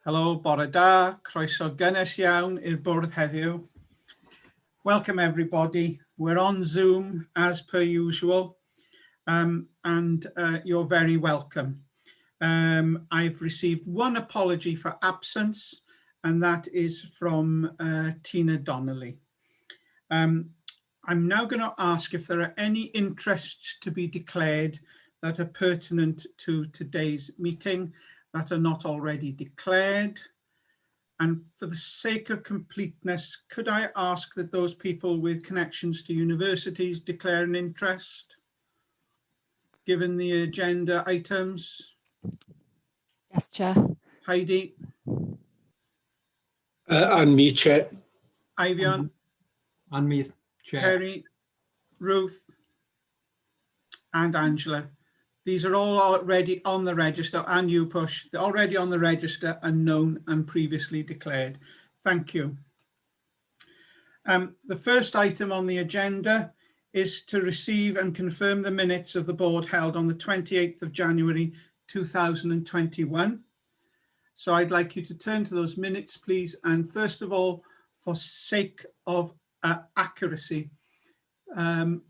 Helo, bore da, croeso gynnes iawn i'r bwrdd heddiw. Welcome everybody. We're on Zoom as per usual, and you're very welcome. I've received one apology for absence, and that is from Tina Donnelly. I'm now going to ask if there are any interests to be declared that are pertinent to today's meeting that are not already declared. And for the sake of completeness, could I ask that those people with connections to universities declare an interest, given the agenda items? Yes, Chair. Heidi? And me, Chair. Ivian? And me, Chair. Kerry? Ruth? And Angela? These are all already on the register, and you push. They're already on the register and known and previously declared. Thank you. The first item on the agenda is to receive and confirm the minutes of the board held on the 28th of January 2021. So I'd like you to turn to those minutes, please. And first of all, for sake of accuracy,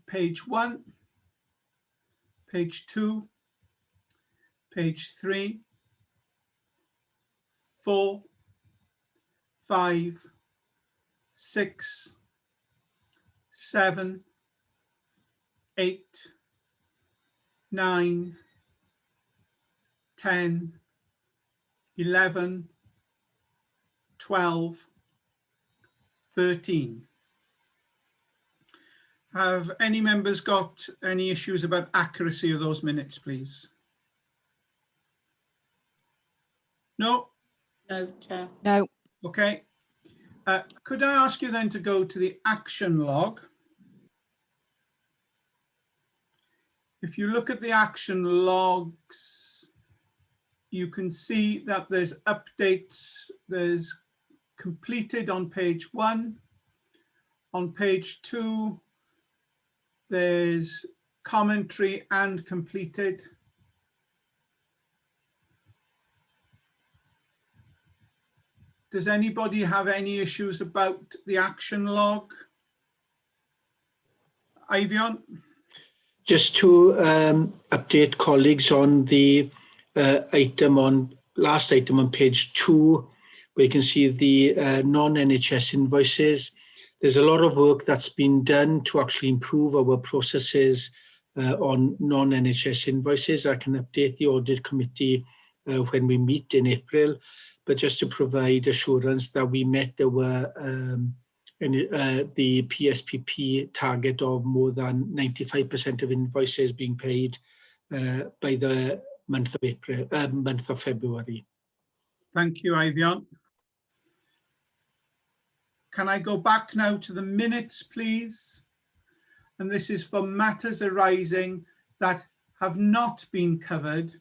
page 1, page 2, page 3, 4, 5, 6, 7, 8, 9, 10, 11, 12, 13. Have any members got any issues about accuracy of those minutes, please? No? No, Chair. No. Okay. Could I ask you then to go to the action log? If you look at the action logs, you can see that there's updates. There's completed on page 1. On page 2, there's commentary and completed. Does anybody have any issues about the action log? Ivian? Just to update colleagues on the last item on page 2, where you can see the non-NHS invoices. There's a lot of work that's been done to actually improve our processes on non-NHS invoices. I can update the audit committee when we meet in April, but just to provide assurance that we met the PSPP target of more than 95% of invoices being paid by the month of February. Thank you, Ivian. Can I go back now to the minutes, please? And this is for matters arising that have not been covered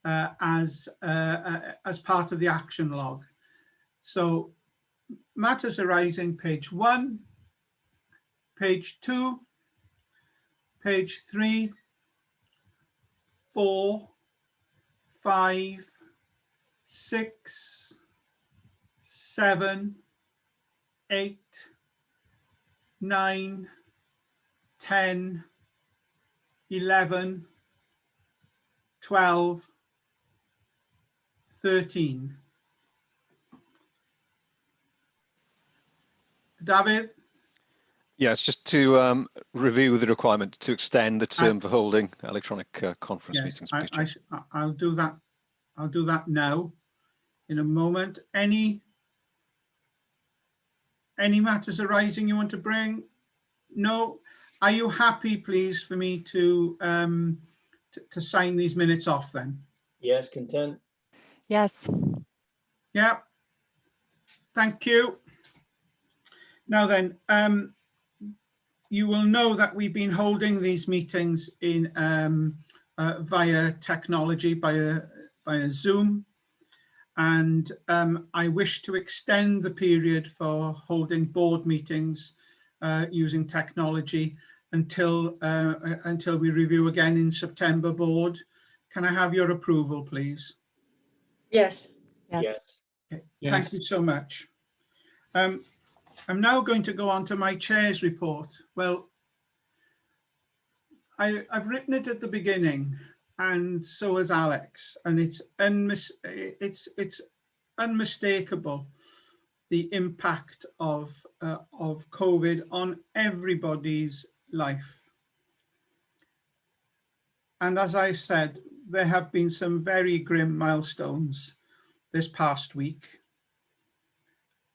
as part of the action log. So matters arising, page 1, page 2, page 3, 4, 5, 6, 7, 8, 9, 10, 11, 12, 13. David? Yes, just to review the requirement to extend the term for holding electronic conference meetings. I'll do that. I'll do that now in a moment. Any matters arising you want to bring? No. Are you happy, please, for me to sign these minutes off then? Yes, content. Yes. Yeah. Thank you. Now then, you will know that we've been holding these meetings in via technology, via Zoom. And I wish to extend the period for holding board meetings using technology until we review again in September, board. Can I have your approval, please? Yes. Yes. Yes. Okay, Yes. thank you so much. I'm now going to go on to my chair's report. Well, I've written it at the beginning, and so has Alex, and it's unmistakable, the impact of COVID on everybody's life. And as I said, there have been some very grim milestones this past week.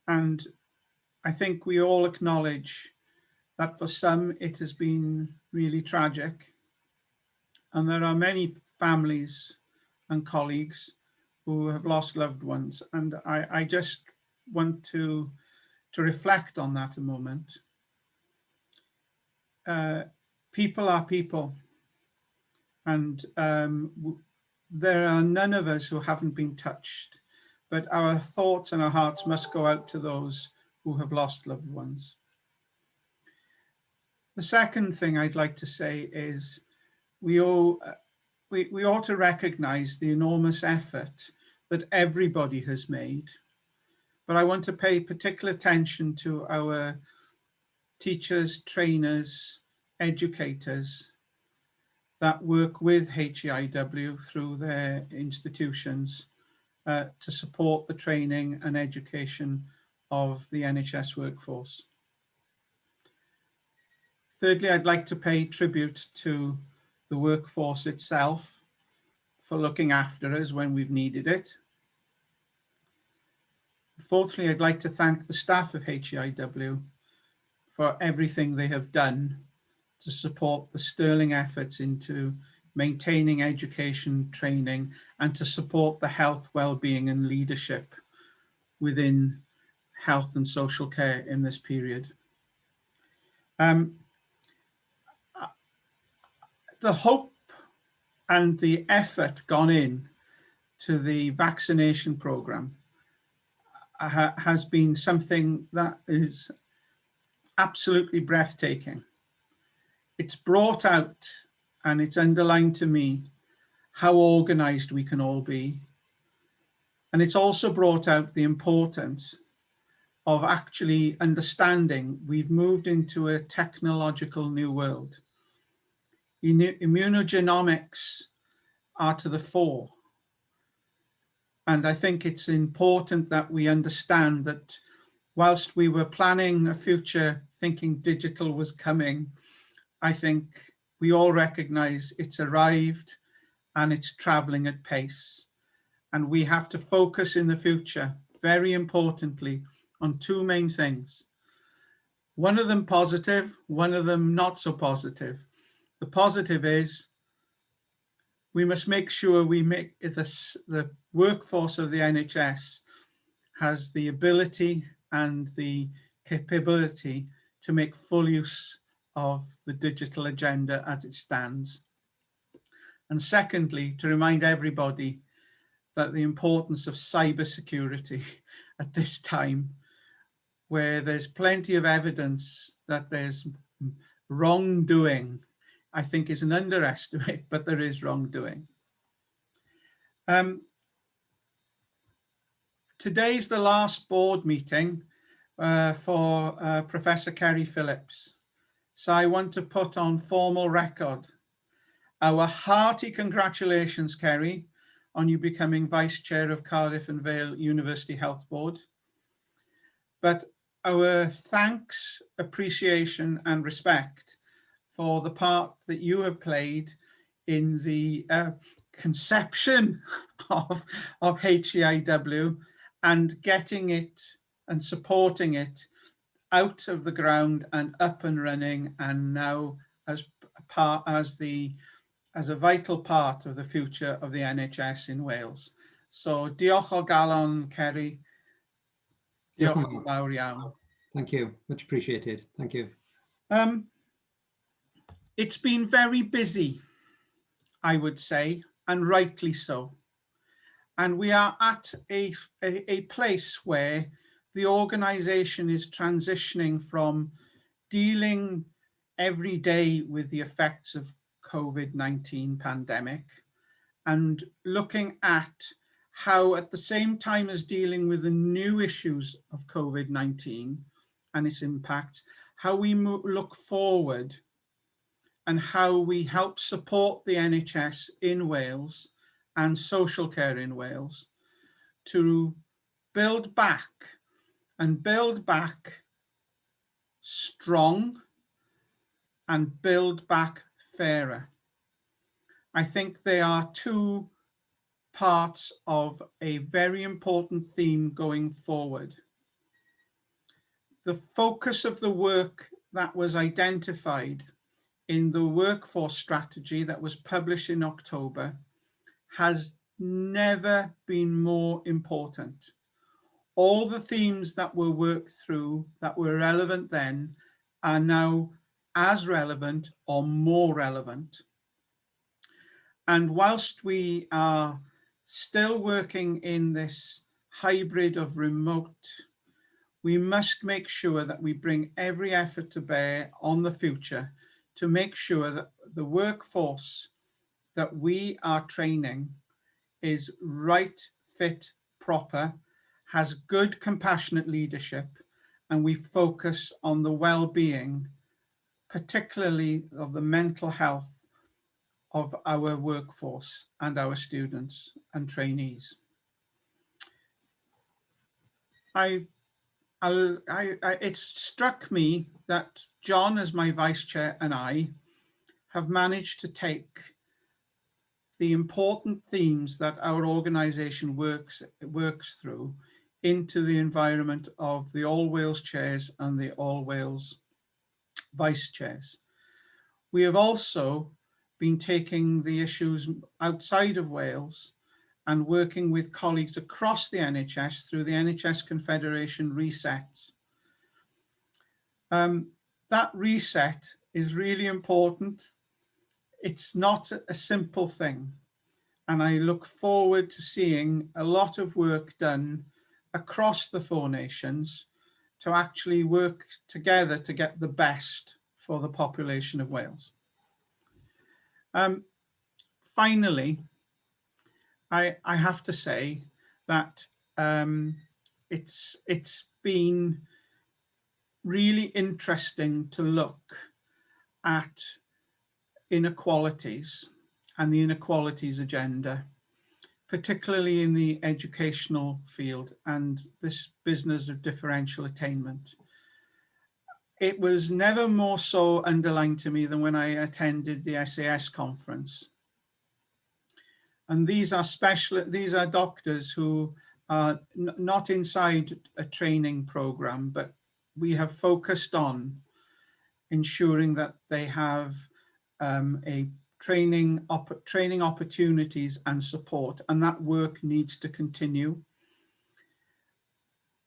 And I think we all acknowledge that for some it has been really tragic. And there are many families and colleagues who have lost loved ones. And I just want to reflect on that a moment. People are people. And there are none of us who haven't been touched, but our thoughts and our hearts must go out to those who have lost loved ones. The second thing I'd like to say is we ought to recognise the enormous effort that everybody has made. But I want to pay particular attention to our teachers, trainers, educators that work with HEIW through their institutions to support the training and education of the NHS workforce. Thirdly, I'd like to pay tribute to the workforce itself for looking after us when we've needed it. Fourthly, I'd like to thank the staff of HEIW for everything they have done to support the sterling efforts into maintaining education, training, and to support the health, well-being and leadership within health and social care in this period. The hope and the effort gone in to the vaccination programme has been something that is absolutely breathtaking. It's brought out and it's underlined to me how organised we can all be. And it's also brought out the importance of actually understanding we've moved into a technological new world. Immunogenomics are to the fore. And I think it's important that we understand that whilst we were planning a future thinking digital was coming, I think we all recognise it's arrived and it's travelling at pace. And we have to focus in the future, very importantly, on two main things. One of them positive, one of them not so positive. The positive is we must make sure we make the workforce of the NHS has the ability and the capability to make full use of the digital agenda as it stands. And secondly, to remind everybody that the importance of cybersecurity at this time, where there's plenty of evidence that there's wrongdoing, I think is an underestimate, but there is wrongdoing. Today's the last board meeting for Professor Kerry Phillips. So I want to put on formal record our hearty congratulations, Kerry, on you becoming Vice Chair of Cardiff and Vale University Health Board. But our thanks, appreciation and respect for the part that you have played in the conception of HEIW and getting it and supporting it out of the ground and up and running, and now as a vital part of the future of the NHS in Wales. So diolch o galon, Kerry. Diolch yn fawr iawn. Thank you. Much appreciated. Thank you. It's been very busy, I would say, and rightly so. And we are at a place where the organisation is transitioning from dealing every day with the effects of COVID-19 pandemic and looking at how at the same time as dealing with the new issues of COVID-19 and its impact, how we look forward and how we help support the NHS in Wales and social care in Wales to build back strong and build back fairer. I think they are two parts of a very important theme going forward. The focus of the work that was identified in the workforce strategy that was published in October has never been more important. All the themes that were worked through that were relevant then are now as relevant or more relevant. And whilst we are still working in this hybrid of remote, we must make sure that we bring every effort to bear on the future to make sure that the workforce that we are training is right, fit, proper, has good, compassionate leadership, and we focus on the well-being, particularly of the mental health of our workforce and our students and trainees. It's struck me that John, as my vice chair, and I have managed to take the important themes that our organisation works through into the environment of the All Wales chairs and the All Wales vice chairs. We have also been taking the issues outside of Wales and working with colleagues across the NHS through the NHS Confederation Reset. That reset is really important. It's not a simple thing. And I look forward to seeing a lot of work done across the 4 nations to actually work together to get the best for the population of Wales. Finally, I have to say that it's been really interesting to look at inequalities and the inequalities agenda, particularly in the educational field and this business of differential attainment. It was never more so underlined to me than when I attended the SAS conference. And these are doctors who are not inside a training program, but we have focused on ensuring that they have a training opportunities and support, and that work needs to continue.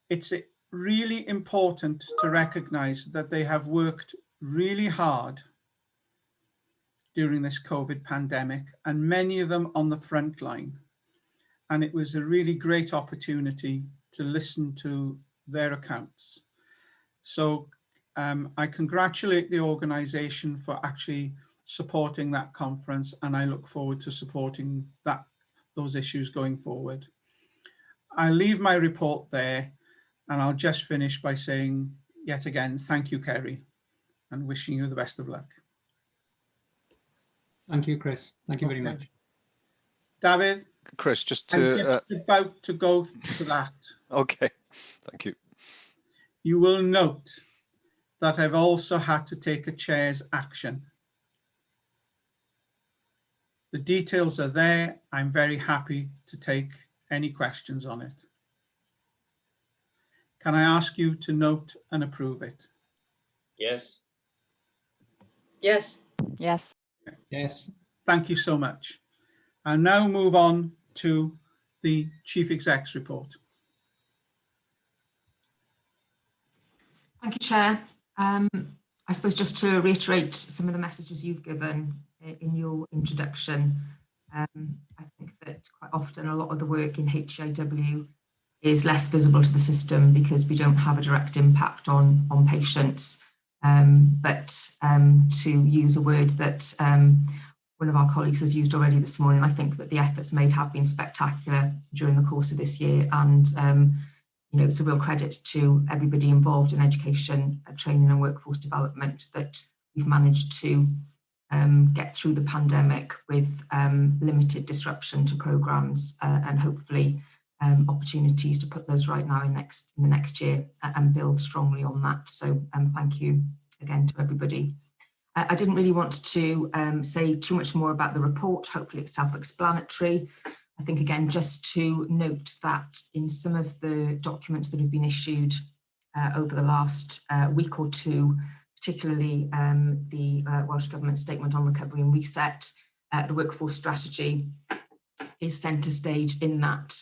It's really important to recognize that they have worked really hard during this COVID pandemic, and many of them on the front line. And it was a really great opportunity to listen to their accounts. So I congratulate the organization for actually supporting that conference, and I look forward to supporting those issues going forward. I'll leave my report there, and I'll just finish by saying yet again, thank you, Kerry, and wishing you the best of luck. Thank you, Chris. Thank you very much. David? Chris, just I'm to... just about to go to that. Okay, thank you. You will note that I've also had to take a chair's action. The details are there. I'm very happy to take any questions on it. Can I ask you to note and approve it? Yes. Yes. Yes. Thank you so much. I'll now move on to the Chief Exec's report. Thank you, Chair. I suppose just to reiterate some of the messages you've given in your introduction, I think that quite often a lot of the work in HEIW is less visible to the system because we don't have a direct impact on patients. But to use a word that one of our colleagues has used already this morning. I think that the efforts made have been spectacular during the course of this year, and you know, it's a real credit to everybody involved in education, training and workforce development that we've managed to get through the pandemic with limited disruption to programmes and hopefully opportunities to put those right now in the next year and build strongly on that. So thank you again to everybody. I didn't really want to say too much more about the report. Hopefully it's self-explanatory. I think again, just to note that in some of the documents that have been issued over the last week or two, particularly the Welsh Government Statement on Recovery and Reset, the workforce strategy is centre stage in that.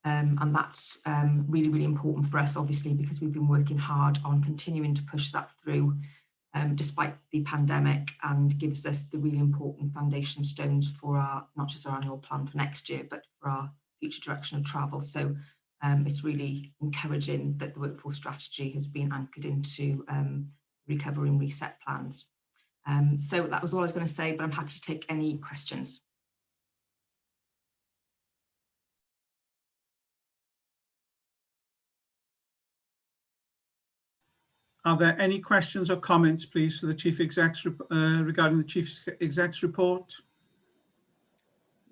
And that's really, really important for us, obviously, because we've been working hard on continuing to push that through despite the pandemic, and gives us the really important foundation stones for our, not just our annual plan for next year, but for our future direction of travel. So it's really encouraging that the workforce strategy has been anchored into recovery and reset plans. So that was all I was going to say, but I'm happy to take any questions. Are there any questions or comments, please, for the Chief Exec's regarding the Chief Exec's report?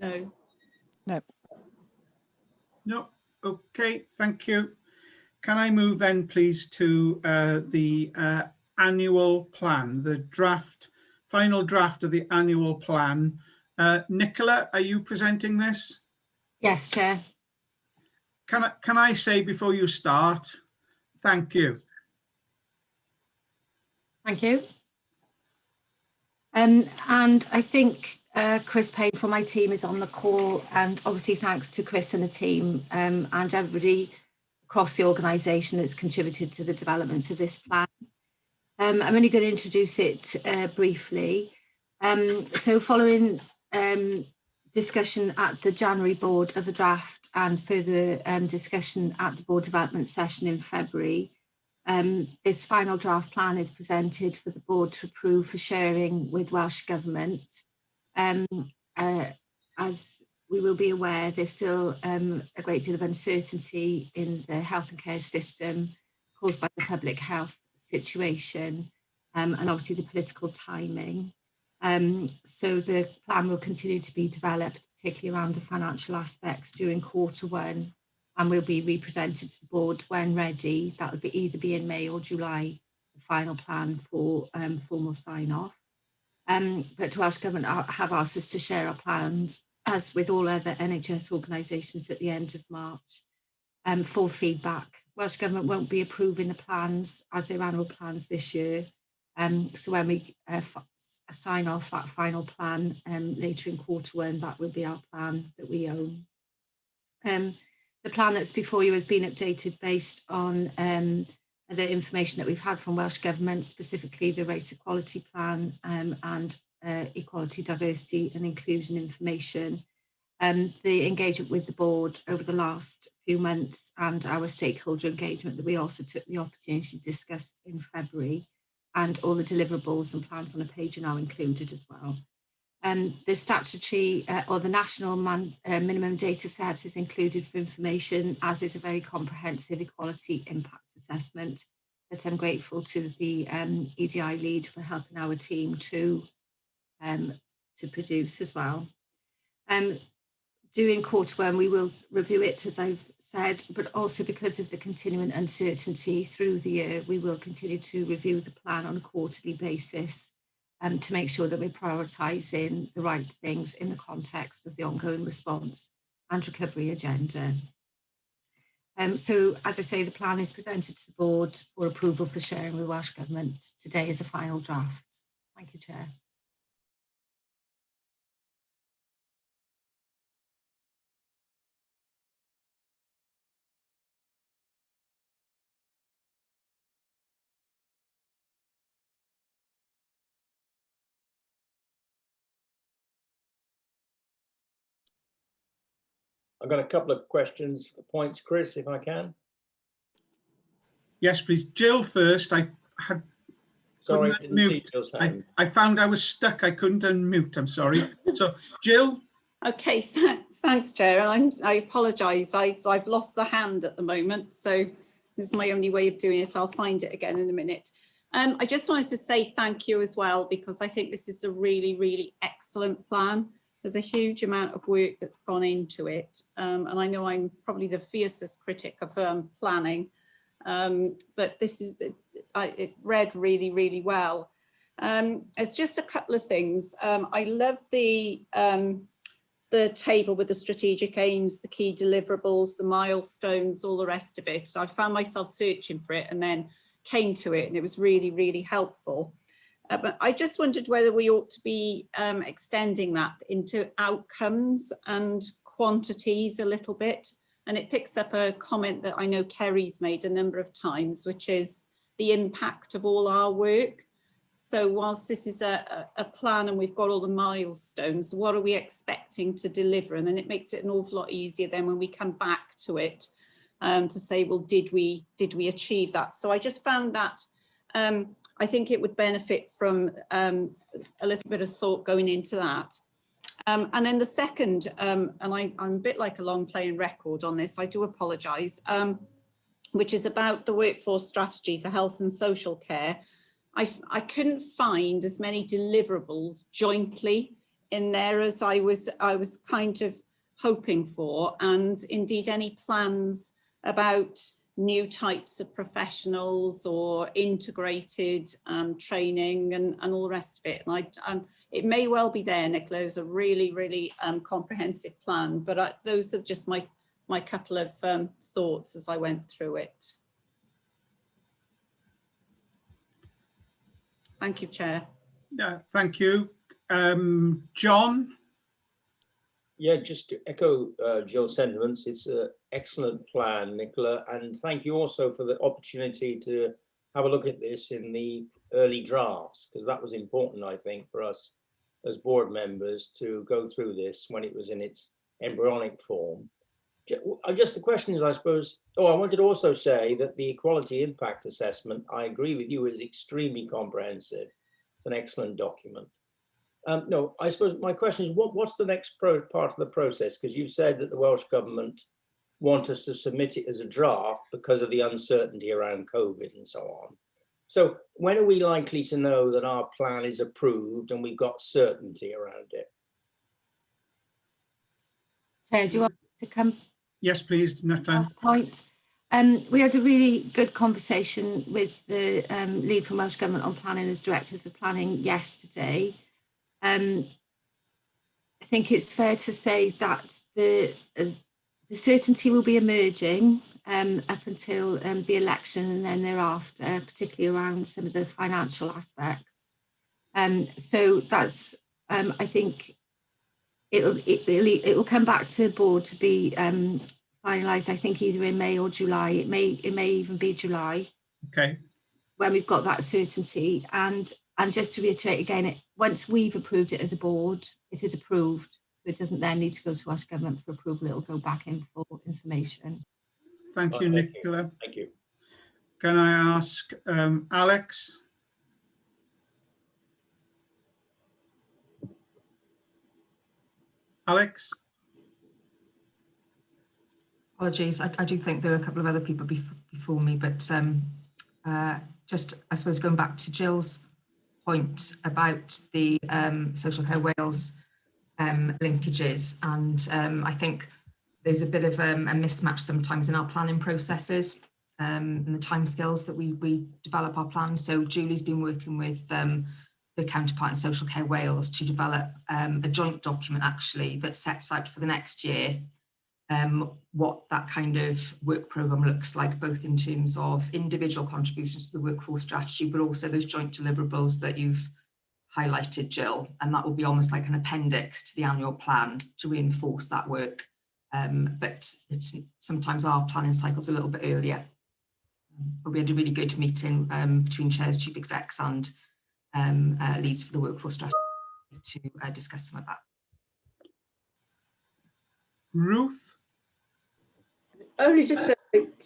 No. No. No. Okay, thank you. Can I move then, please, to the annual plan, the final draft of the annual plan. Nicola, are you presenting this? Yes, Chair. Can I say before you start, thank you. Thank you. And I think Chris Payne from my team is on the call, and obviously thanks to Chris and the team and everybody across the organisation that's contributed to the development of this plan. I'm only going to introduce it briefly. So following discussion at the January board of the draft and further discussion at the board development session in February, this final draft plan is presented for the board to approve for sharing with Welsh Government. As we will be aware, there's still a great deal of uncertainty in the health and care system caused by the public health situation and obviously the political timing. So the plan will continue to be developed, particularly around the financial aspects during Q1, and will be represented to the board when ready. That will be either in May or July, the final plan for formal sign-off. But Welsh Government have asked us to share our plans, as with all other NHS organisations, at the end of March for feedback. Welsh Government won't be approving the plans as their annual plans this year. So when we sign off that final plan later in Q1, that will be our plan that we own. The plan that's before you has been updated based on the information that we've had from Welsh Government, specifically the race equality plan and equality, diversity and inclusion information. The engagement with the board over the last few months and our stakeholder engagement that we also took the opportunity to discuss in February, and all the deliverables and plans on a page are now included as well. The statutory or the national minimum data set is included for information, as is a very comprehensive equality impact assessment that I'm grateful to the EDI lead for helping our team to produce as well. During Q1 we will review it, as I've said, but also because of the continuing uncertainty through the year, we will continue to review the plan on a quarterly basis to make sure that we're prioritising the right things in the context of the ongoing response and recovery agenda. So, as I say, the plan is presented to the board for approval for sharing with Welsh Government today as a final draft. Thank you, Chair. I've got a couple of questions, points, Chris, if I can. Yes, please. Jill first. Sorry, couldn't didn't see unmute. Jill's hand. I found I was stuck. I couldn't unmute. I'm sorry. So, Jill? Okay, thanks, Chair. I apologise. I've lost the hand at the moment, so this is my only way of doing it. I'll find it again in a minute. I just wanted to say thank you as well, because I think this is a really, really excellent plan. There's a huge amount of work that's gone into it. And I know I'm probably the fiercest critic of planning, but this is, it read really, really well. It's just a couple of things. I love the table with the strategic aims, the key deliverables, the milestones, all the rest of it. So I found myself searching for it and then came to it, and it was really, really helpful. But I just wondered whether we ought to be extending that into outcomes and quantities a little bit. And it picks up a comment that I know Kerry's made a number of times, which is the impact of all our work. So whilst this is a plan and we've got all the milestones, what are we expecting to deliver? And then it makes it an awful lot easier then when we come back to it to say, well, did we achieve that? So I just found that I think it would benefit from a little bit of thought going into that. And then the second, and I'm a bit like a long playing record on this, I do apologise, which is about the workforce strategy for health and social care. I couldn't find as many deliverables jointly in there as I was kind of hoping for, and indeed any plans about new types of professionals or integrated training and all the rest of it. And it may well be there, Nicola, is a really, really comprehensive plan, but those are just my couple of thoughts as I went through it. Thank you, Chair. Yeah, thank you. John? Yeah, just to echo Jill's sentiments, it's an excellent plan, Nicola, and thank you also for the opportunity to have a look at this in the early drafts, because that was important, I think, for us as board members to go through this when it was in its embryonic form. Just the question is, I suppose, I wanted to also say that the equality impact assessment, I agree with you, is extremely comprehensive. It's an excellent document. No, I suppose my question is, what's the next part of the process? Because you've said that the Welsh Government want us to submit it as a draft because of the uncertainty around COVID and so on. So when are we likely to know that our plan is approved and we've got certainty around it? Chair, do you want to come? Yes, please, Nicola. Last point. We had a really good conversation with the lead from Welsh Government on planning as directors of planning yesterday. I think it's fair to say that the certainty will be emerging up until the election and then thereafter, particularly around some of the financial aspects. So that's, I think, it will come back to the board to be finalised, I think, either in May or July. It may even be July. Okay. When we've got that certainty. And just to reiterate again, once we've approved it as a board, it is approved. So it doesn't then need to go to Welsh Government for approval. It'll go back in for information. Thank you, Nicola. Thank you. Can I ask Alex? Alex? Apologies, I do think there are a couple of other people before me, but just, I suppose, going back to Jill's point about the Social Care Wales linkages, and I think there's a bit of a mismatch sometimes in our planning processes and the timescales that we develop our plans. So Julie's been working with the counterpart in Social Care Wales to develop a joint document actually that sets out for the next year what that kind of work programme looks like, both in terms of individual contributions to the workforce strategy, but also those joint deliverables that you've highlighted, Jill, and that will be almost like an appendix to the annual plan to reinforce that work. But it's sometimes our planning cycle's a little bit earlier. But we had a really good meeting between chairs, chief execs and leads for the workforce strategy to discuss some of that. Ruth? Only just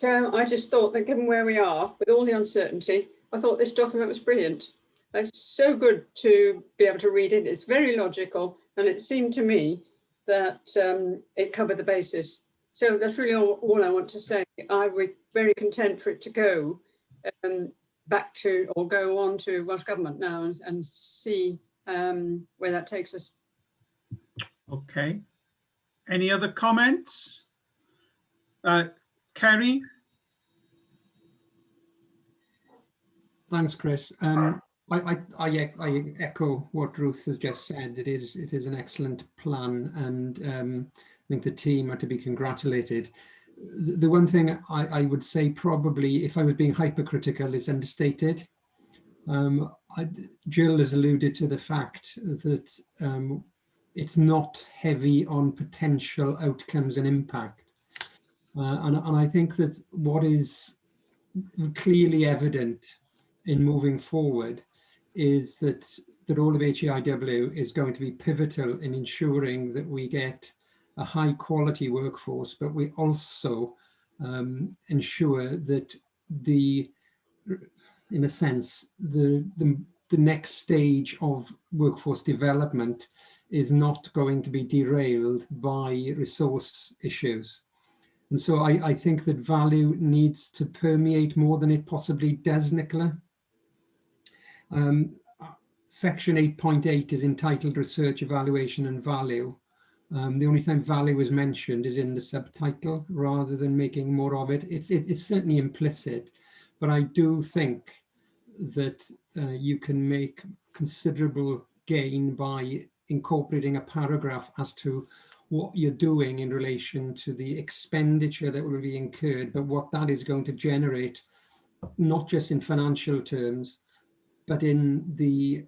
I just thought that given where we are with all the uncertainty, I thought this document was brilliant. It's so good to be able to read it. It's very logical, and it seemed to me that it covered the basis. So that's really all I want to say. I would be very content for it to go back to, or go on to Welsh Government now and see where that takes us. Okay. Any other comments? Kerry? Thanks, Chris. I echo what Ruth has just said. It is an excellent plan, and I think the team are to be congratulated. The one thing I would say, probably, if I was being hypercritical, is understated. Jill has alluded to the fact that it's not heavy on potential outcomes and impact. And I think that what is clearly evident in moving forward is that all of HEIW is going to be pivotal in ensuring that we get a high quality workforce, but we also ensure that in a sense, the next stage of workforce development is not going to be derailed by resource issues. And so I think that value needs to permeate more than it possibly does, Nicola. Section 8.8 is entitled Research, Evaluation and Value. The only time value is mentioned is in the subtitle rather than making more of it. It's certainly implicit, but I do think that you can make considerable gain by incorporating a paragraph as to what you're doing in relation to the expenditure that will be incurred, but what that is going to generate, not just in financial terms, but in the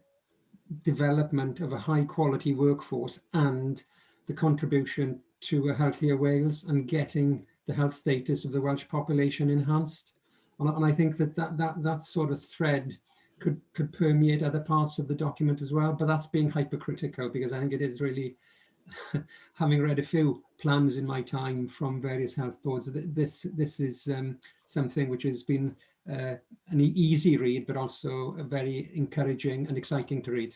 development of a high quality workforce and the contribution to a healthier Wales and getting the health status of the Welsh population enhanced. And I think that sort of thread could permeate other parts of the document as well, but that's being hypercritical, because I think it is really, having read a few plans in my time from various health boards, this is something which has been an easy read, but also a very encouraging and exciting to read.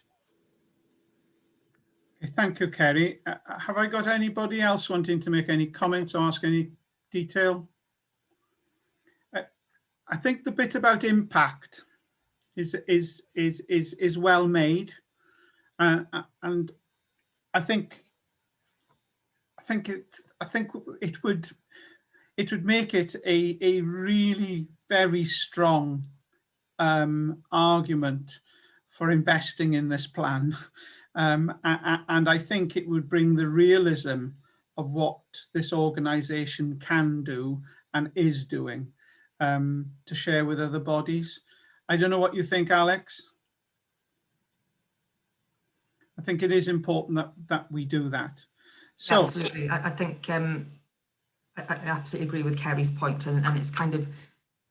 Okay, thank you, Kerry. Have I got anybody else wanting to make any comments or ask any detail? I think the bit about impact is well made, and I think it would make it a really very strong argument for investing in this plan, and I think it would bring the realism of what this organisation can do and is doing to share with other bodies. I don't know what you think, Alex. I think it is important that we do that. So absolutely, I think I absolutely agree with Kerry's point, and it's kind of,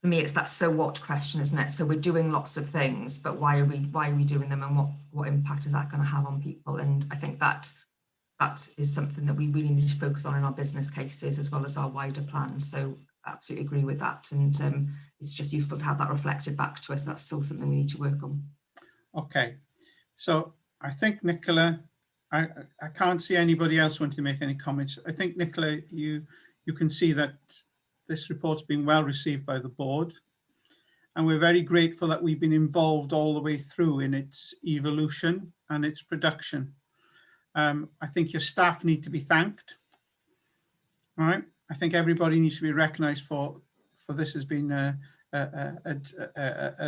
for me, it's that so what question, isn't it? So we're doing lots of things, but why are we doing them, and what impact is that going to have on people? And I think that is something that we really need to focus on in our business cases as well as our wider plans. So absolutely agree with that, and it's just useful to have that reflected back to us. That's still something we need to work on. Okay, so I think, Nicola, I can't see anybody else want to make any comments. I think, Nicola, you can see that this report's been well received by the board, and we're very grateful that we've been involved all the way through in its evolution and its production. I think your staff need to be thanked. All right, I think everybody needs to be recognised for this has been a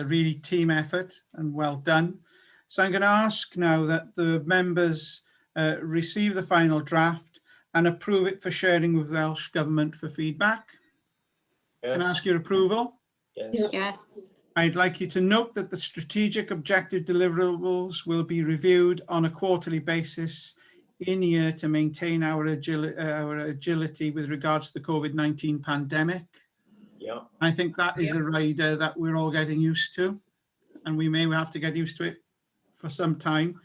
really team effort and well done. So I'm going to ask now that the members receive the final draft and approve it for sharing with Welsh Government for feedback. Yes. Can I ask your approval? Yes. Yes. I'd like you to note that the strategic objective deliverables will be reviewed on a quarterly basis in year to maintain our agility with regards to the COVID-19 pandemic. Yeah. I think that is a rider that we're all getting used to, and we may have to get used to it for some time.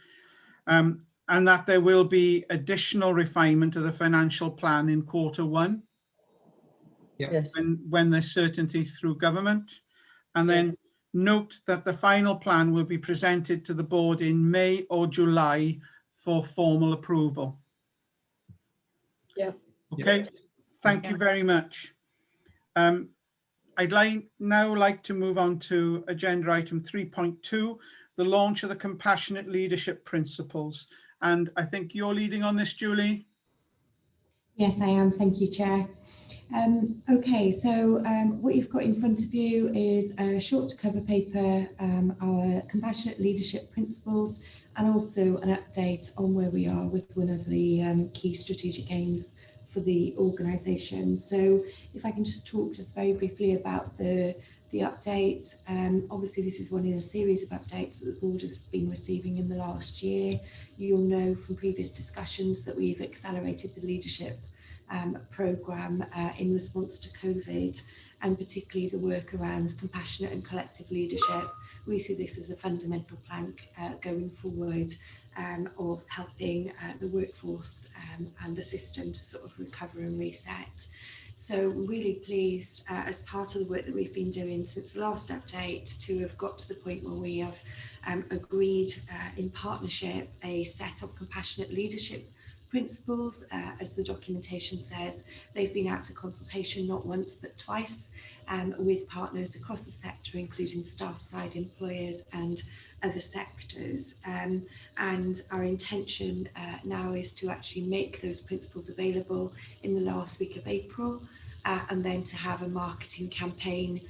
And that there will be additional refinement of the financial plan in Q1. Yeah. Yes. When there's certainty through government. And then Note that the final plan will be presented to the board in May or July for formal approval. Yeah. Okay, thank you very much. I'd now like to move on to agenda item 3.2, the launch of the Compassionate Leadership Principles. And I think you're leading on this, Julie? Yes, I am. Thank you, Chair. Okay, so what you've got in front of you is a short cover paper, our Compassionate Leadership Principles, and also an update on where we are with one of the key strategic aims for the organisation. So if I can just talk just very briefly about the update. Obviously, this is one in a series of updates that the board has been receiving in the last year. You'll know from previous discussions that we've accelerated the leadership programme in response to COVID, and particularly the work around compassionate and collective leadership. We see this as a fundamental plank going forward of helping the workforce and the system to sort of recover and reset. So really pleased as part of the work that we've been doing since the last update to have got to the point where we have agreed in partnership a set of compassionate leadership principles. As the documentation says, they've been out to consultation not once but twice with partners across the sector, including staff side employers and other sectors, and our intention now is to actually make those principles available in the last week of April, and then to have a marketing campaign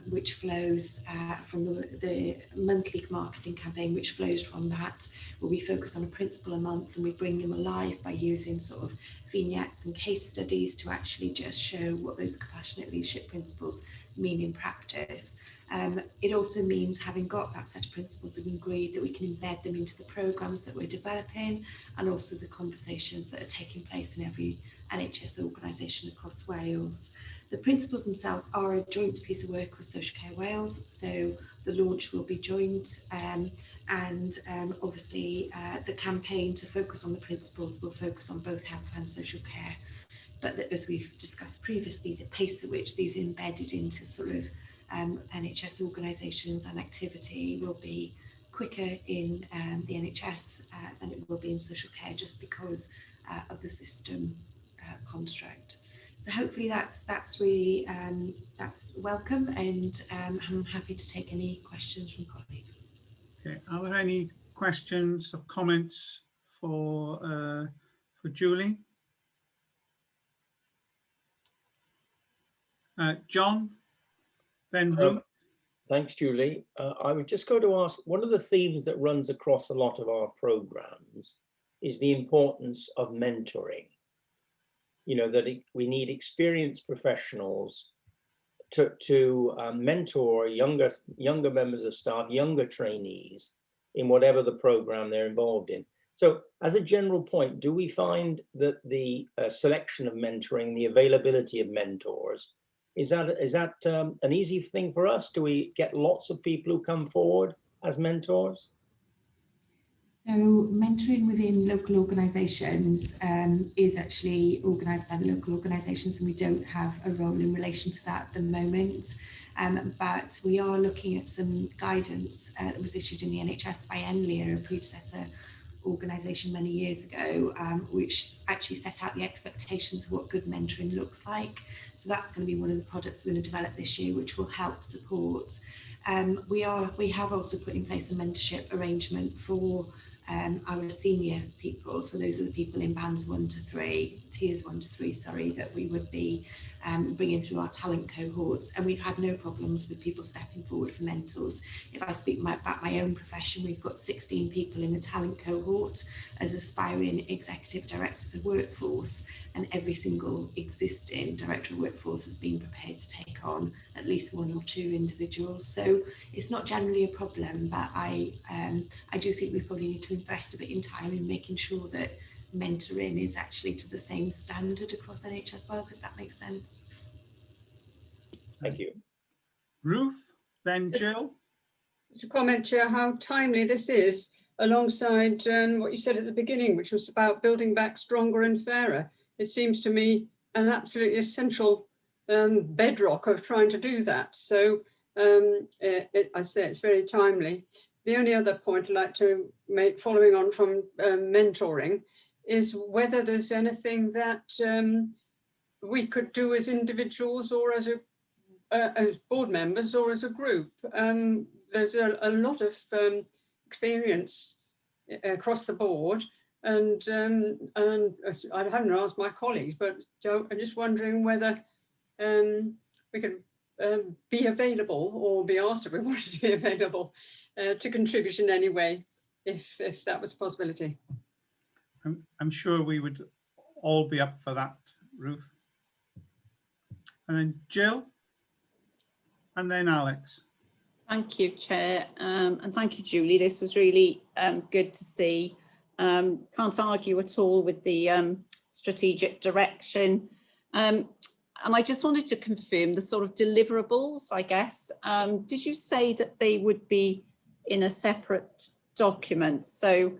which flows from the monthly marketing campaign which flows from that, where we focus on a principle a month and we bring them alive by using sort of vignettes and case studies to actually just show what those compassionate leadership principles mean in practice. It also means, having got that set of principles, we've agreed that we can embed them into the programmes that we're developing and also the conversations that are taking place in every NHS organisation across Wales. The principles themselves are a joint piece of work with Social Care Wales, so the launch will be joint, and obviously the campaign to focus on the principles will focus on both health and social care. But as we've discussed previously, the pace at which these are embedded into sort of NHS organisations and activity will be quicker in the NHS than it will be in social care, just because of the system construct. So hopefully that's really that's welcome, and I'm happy to take any questions from colleagues. Okay, are there any questions or comments for Julie? John, then Ruth. Thanks, Julie. I was just going to ask, one of the themes that runs across a lot of our programs is the importance of mentoring. You know, that we need experienced professionals to mentor younger members of staff, younger trainees in whatever the program they're involved in. So as a general point, do we find that the selection of mentoring, the availability of mentors, is that an easy thing for us? Do we get lots of people who come forward as mentors? So mentoring within local organisations is actually organised by the local organisations, and we don't have a role in relation to that at the moment. But we are looking at some guidance that was issued in the NHS by NLIA, a predecessor organisation many years ago, which actually set out the expectations of what good mentoring looks like. So that's going to be one of the products we're going to develop this year, which will help support. We have also put in place a mentorship arrangement for our senior people. So those are the people in bands 1 to 3, tiers 1 to 3, sorry, that we would be bringing through our talent cohorts, and we've had no problems with people stepping forward for mentors. If I speak about my own profession, we've got 16 people in the talent cohort as aspiring executive directors of workforce, and every single existing director of workforce has been prepared to take on at least 1 or 2 individuals. So it's not generally a problem, but I do think we probably need to invest a bit in time in making sure that mentoring is actually to the same standard across NHS Wales, if that makes sense. Thank you. Ruth, then Jill. To comment, Chair, how timely this is alongside what you said at the beginning, which was about building back stronger and fairer. It seems to me an absolutely essential bedrock of trying to do that. So I say it's very timely. The only other point I'd like to make, following on from mentoring, is whether there's anything that we could do as individuals or as board members or as a group. There's a lot of experience across the board, and I haven't asked my colleagues, but I'm just wondering whether we could be available or be asked if we wanted to be available to contribute in any way, if that was a possibility. I'm sure we would all be up for that, Ruth. And then Jill, and then Alex. Thank you, Chair, and thank you, Julie. This was really good to see. Can't argue at all with the strategic direction. And I just wanted to confirm the sort of deliverables, I guess. Did you say that they would be in a separate document? So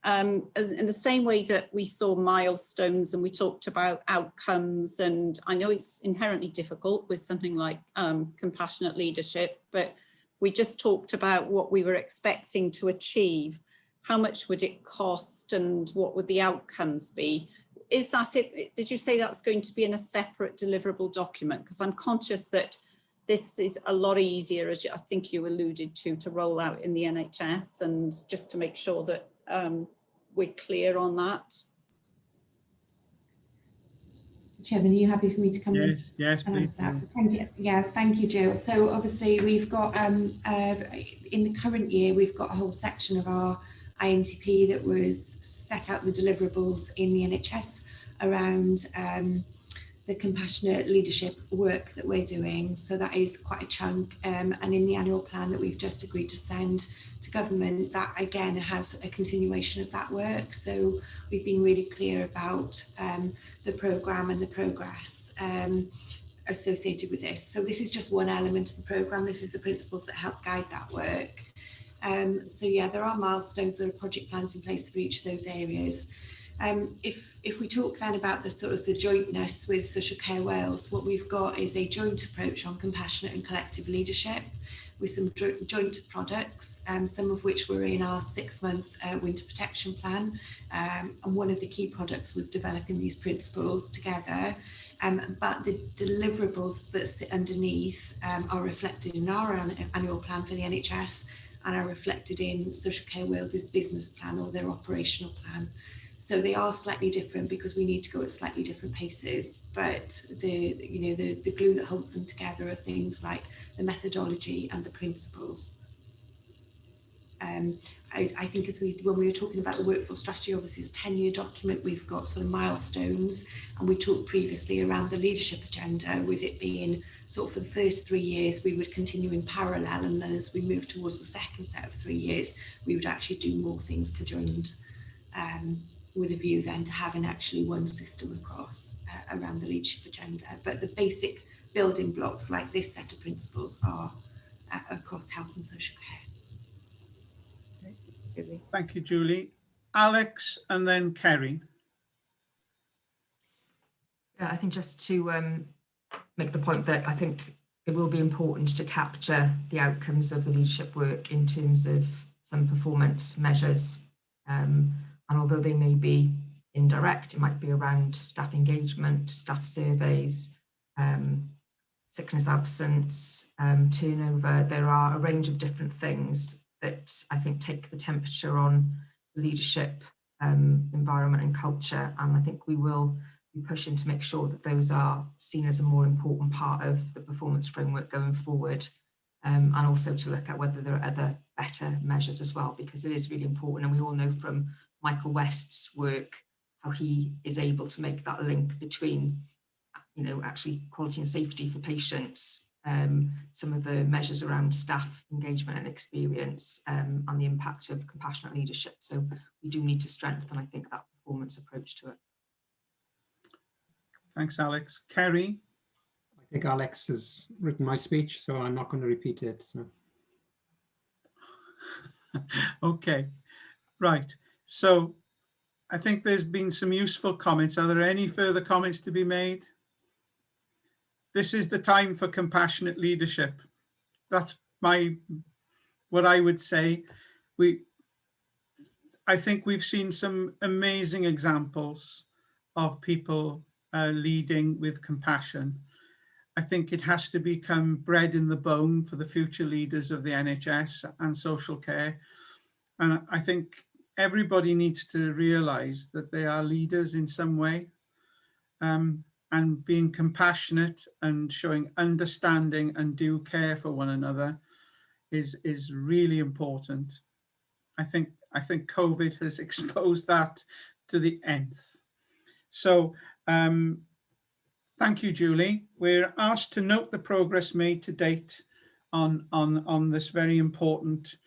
in the same way that we saw milestones and we talked about outcomes, and I know it's inherently difficult with something like compassionate leadership, but we just talked about what we were expecting to achieve. How much would it cost and what would the outcomes be? Is that it? Did you say that's going to be in a separate deliverable document? Because I'm conscious that this is a lot easier, as I think you alluded to roll out in the NHS, and just to make sure that we're clear on that. Chairman, are you happy for me to come in? Yes, please. Thank you. Yeah, thank you, Jill. So obviously we've got, in the current year, we've got a whole section of our IMTP that was set out the deliverables in the NHS around the compassionate leadership work that we're doing. So that is quite a chunk. And in the annual plan that we've just agreed to send to government, that again has a continuation of that work. So we've been really clear about the programme and the progress associated with this. So this is just one element of the programme. This is the principles that help guide that work. So yeah, there are milestones, there are project plans in place for each of those areas. If we talk then about the sort of the jointness with Social Care Wales, what we've got is a joint approach on compassionate and collective leadership with some joint products, some of which were in our 6-month winter protection plan. And one of the key products was developing these principles together. But the deliverables that sit underneath are reflected in our annual plan for the NHS and are reflected in Social Care Wales's business plan or their operational plan. So they are slightly different because we need to go at slightly different paces, but the glue that holds them together are things like the methodology and the principles. I think when we were talking about the workforce strategy, obviously it's a 10-year document, we've got sort of milestones, and we talked previously around the leadership agenda, with it being sort of for the first 3 years we would continue in parallel, and then as we move towards the second set of 3 years we would actually do more things conjoined, with a view then to having actually one system across around the leadership agenda. But the basic building blocks like this set of principles are across health and social care. Thank you, Julie. Alex, and then Kerry. Yeah, I think just to make the point that I think it will be important to capture the outcomes of the leadership work in terms of some performance measures. And although they may be indirect, it might be around staff engagement, staff surveys, sickness absence, turnover. There are a range of different things that I think take the temperature on leadership, environment and culture. And I think we will be pushing to make sure that those are seen as a more important part of the performance framework going forward. And also to look at whether there are other better measures as well, because it is really important. And we all know from Michael West's work how he is able to make that link between, actually quality and safety for patients, some of the measures around staff engagement and experience, and the impact of compassionate leadership. So we do need to strengthen, I think, that performance approach to it. Thanks, Alex. Kerry? I think Alex has written my speech, so I'm not going to repeat it. So. Okay, right. So I think there's been some useful comments. Are there any further comments to be made? This is the time for compassionate leadership. what I would say. I think we've seen some amazing examples of people leading with compassion. I think it has to become bred in the bone for the future leaders of the NHS and social care. And I think everybody needs to realise that they are leaders in some way, and being compassionate and showing understanding and due care for one another is really important. I think COVID has exposed that to the nth. So thank you, Julie. We're asked to note the progress made to date on this very important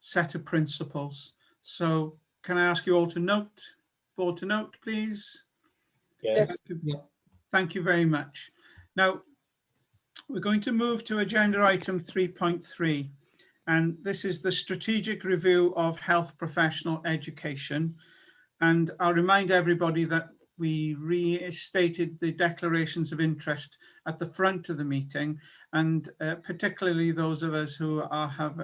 set of principles. So can I ask you all to note, board to note, please? Yes. Thank you very much. Now, we're going to move to agenda item 3.3. And this is the strategic review of health professional education. And I'll remind everybody that we restated the declarations of interest at the front of the meeting, and particularly those of us who have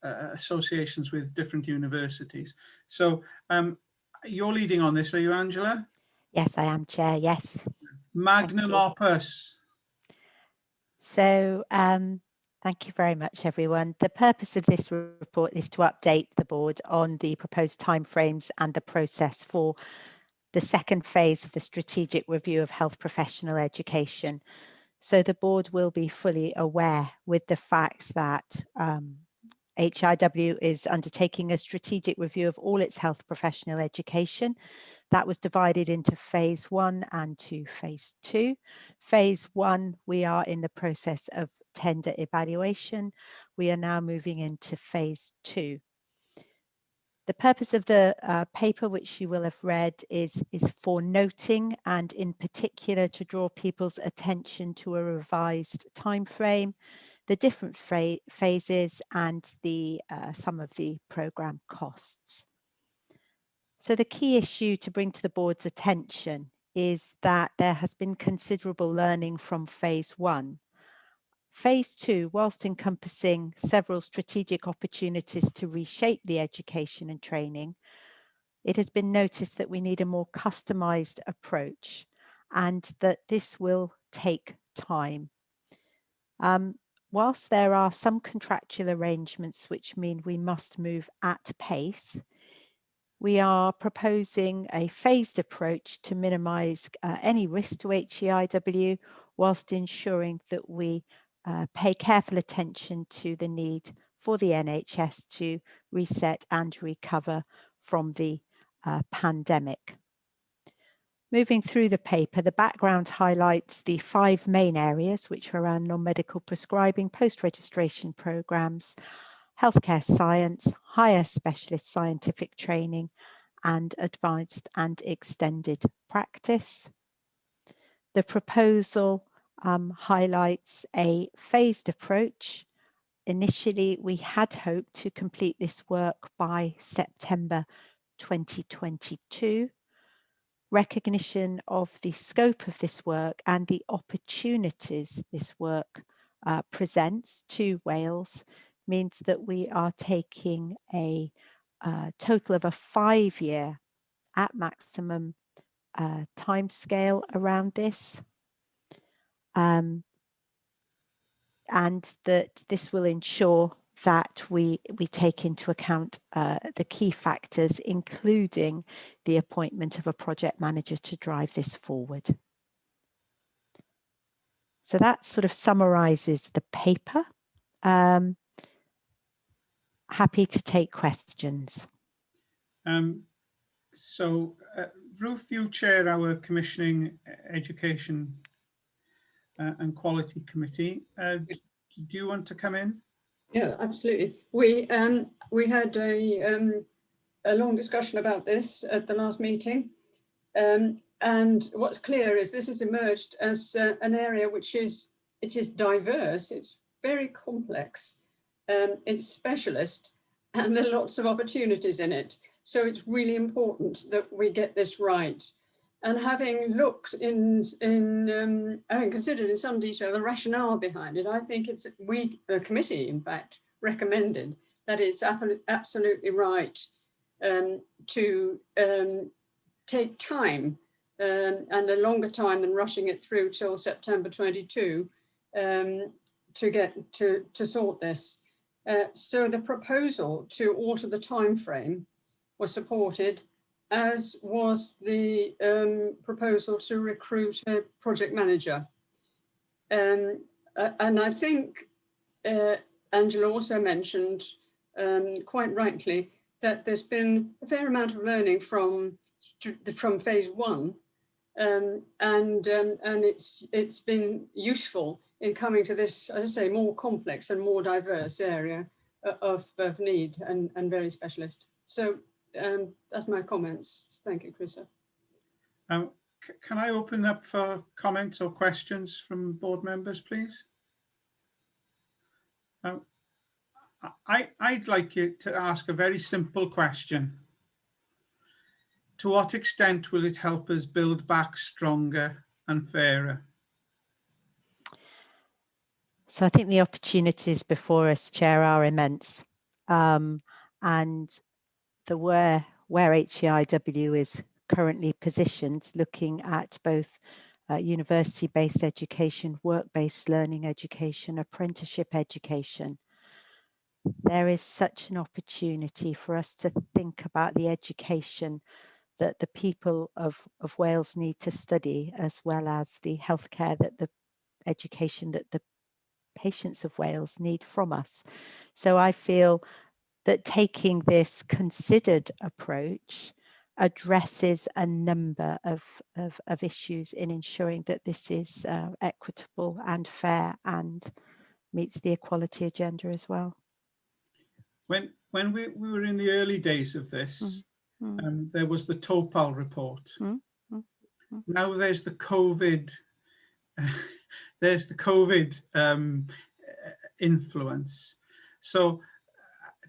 associations with different universities. So you're leading on this, are you, Angela? Yes, I am, Chair, yes. Magnum opus. So thank you very much, everyone. The purpose of this report is to update the board on the proposed timeframes and the process for the second phase of the strategic review of health professional education. So the board will be fully aware with the facts that HEIW is undertaking a strategic review of all its health professional education. That was divided into phase 1 and to phase 2. Phase 1, we are in the process of tender evaluation. We are now moving into phase 2. The purpose of the paper, which you will have read, is for noting, and in particular to draw people's attention to a revised time frame, the different phases, and the some of the programme costs. So the key issue to bring to the board's attention is that there has been considerable learning from phase 1. Phase 2, whilst encompassing several strategic opportunities to reshape the education and training, it has been noticed that we need a more customised approach and that this will take time. Whilst there are some contractual arrangements which mean we must move at pace, we are proposing a phased approach to minimise any risk to HEIW whilst ensuring that we pay careful attention to the need for the NHS to reset and recover from the pandemic. Moving through the paper, the background highlights the 5 main areas, which are around non-medical prescribing, post-registration programmes, healthcare science, higher specialist scientific training, and advanced and extended practice. The proposal highlights a phased approach. Initially, we had hoped to complete this work by September 2022. Recognition of the scope of this work and the opportunities this work presents to Wales means that we are taking a total of a 5-year at maximum timescale around this, and that this will ensure that we take into account the key factors, including the appointment of a project manager to drive this forward. So that sort of summarises the paper. Happy to take questions. Ruth, you chair our Commissioning Education and Quality Committee. Do you want to come in? Yeah, absolutely. We had a long discussion about this at the last meeting, and what's clear is this has emerged as an area which is diverse. It's very complex. It's specialist, and there are lots of opportunities in it. So it's really important that we get this right. And having looked having considered in some detail the rationale behind it, I think the committee, in fact, recommended that it's absolutely right to take time and a longer time than rushing it through till September 22 to sort this. So the proposal to alter the time frame was supported, as was the proposal to recruit a project manager. And I think Angela also mentioned, quite rightly, that there's been a fair amount of learning from phase one, and it's been useful in coming to this, as I say, more complex and more diverse area of need and very specialist. So that's my comments. Thank you, Chrissa. Can I open up for comments or questions from board members, please? I'd like you to ask a very simple question. To what extent will it help us build back stronger and fairer? So I think the opportunities before us, Chair, are immense. And where HEIW is currently positioned, looking at both university-based education, work-based learning education, apprenticeship education, there is such an opportunity for us to think about the education that the people of Wales need to study, as well as the healthcare that the education that the patients of Wales need from us. So I feel that taking this considered approach addresses a number of issues in ensuring that this is equitable and fair and meets the equality agenda as well. When we were in the early days of this, there was the TOPAL report. Now there's the COVID. There's the COVID influence. So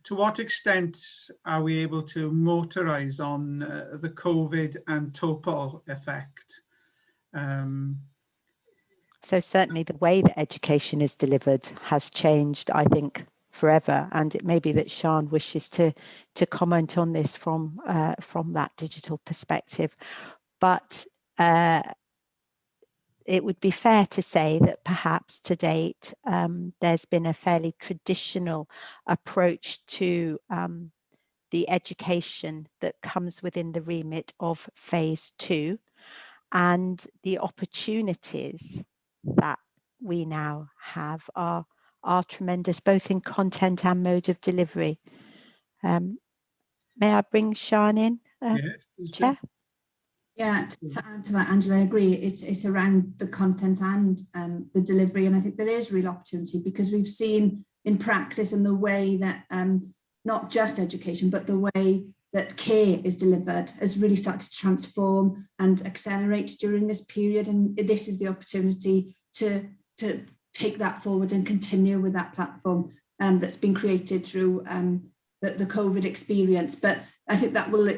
to what extent are we able to motorize on the COVID and TOPAL effect? So certainly the way that education is delivered has changed, I think, forever. And it may be that Sian wishes to comment on this from that digital perspective. But it would be fair to say that perhaps to date, there's been a fairly traditional approach to the education that comes within the remit of phase two, and the opportunities that we now have are tremendous, both in content and mode of delivery. May I bring Sian in, yes, Chair? Yeah, to add to that, Angela, I agree. It's around the content and the delivery, and I think there is real opportunity, because we've seen in practice and the way that not just education, but the way that care is delivered has really started to transform and accelerate during this period. And this is the opportunity to take that forward and continue with that platform that's been created through the COVID experience. But I think that will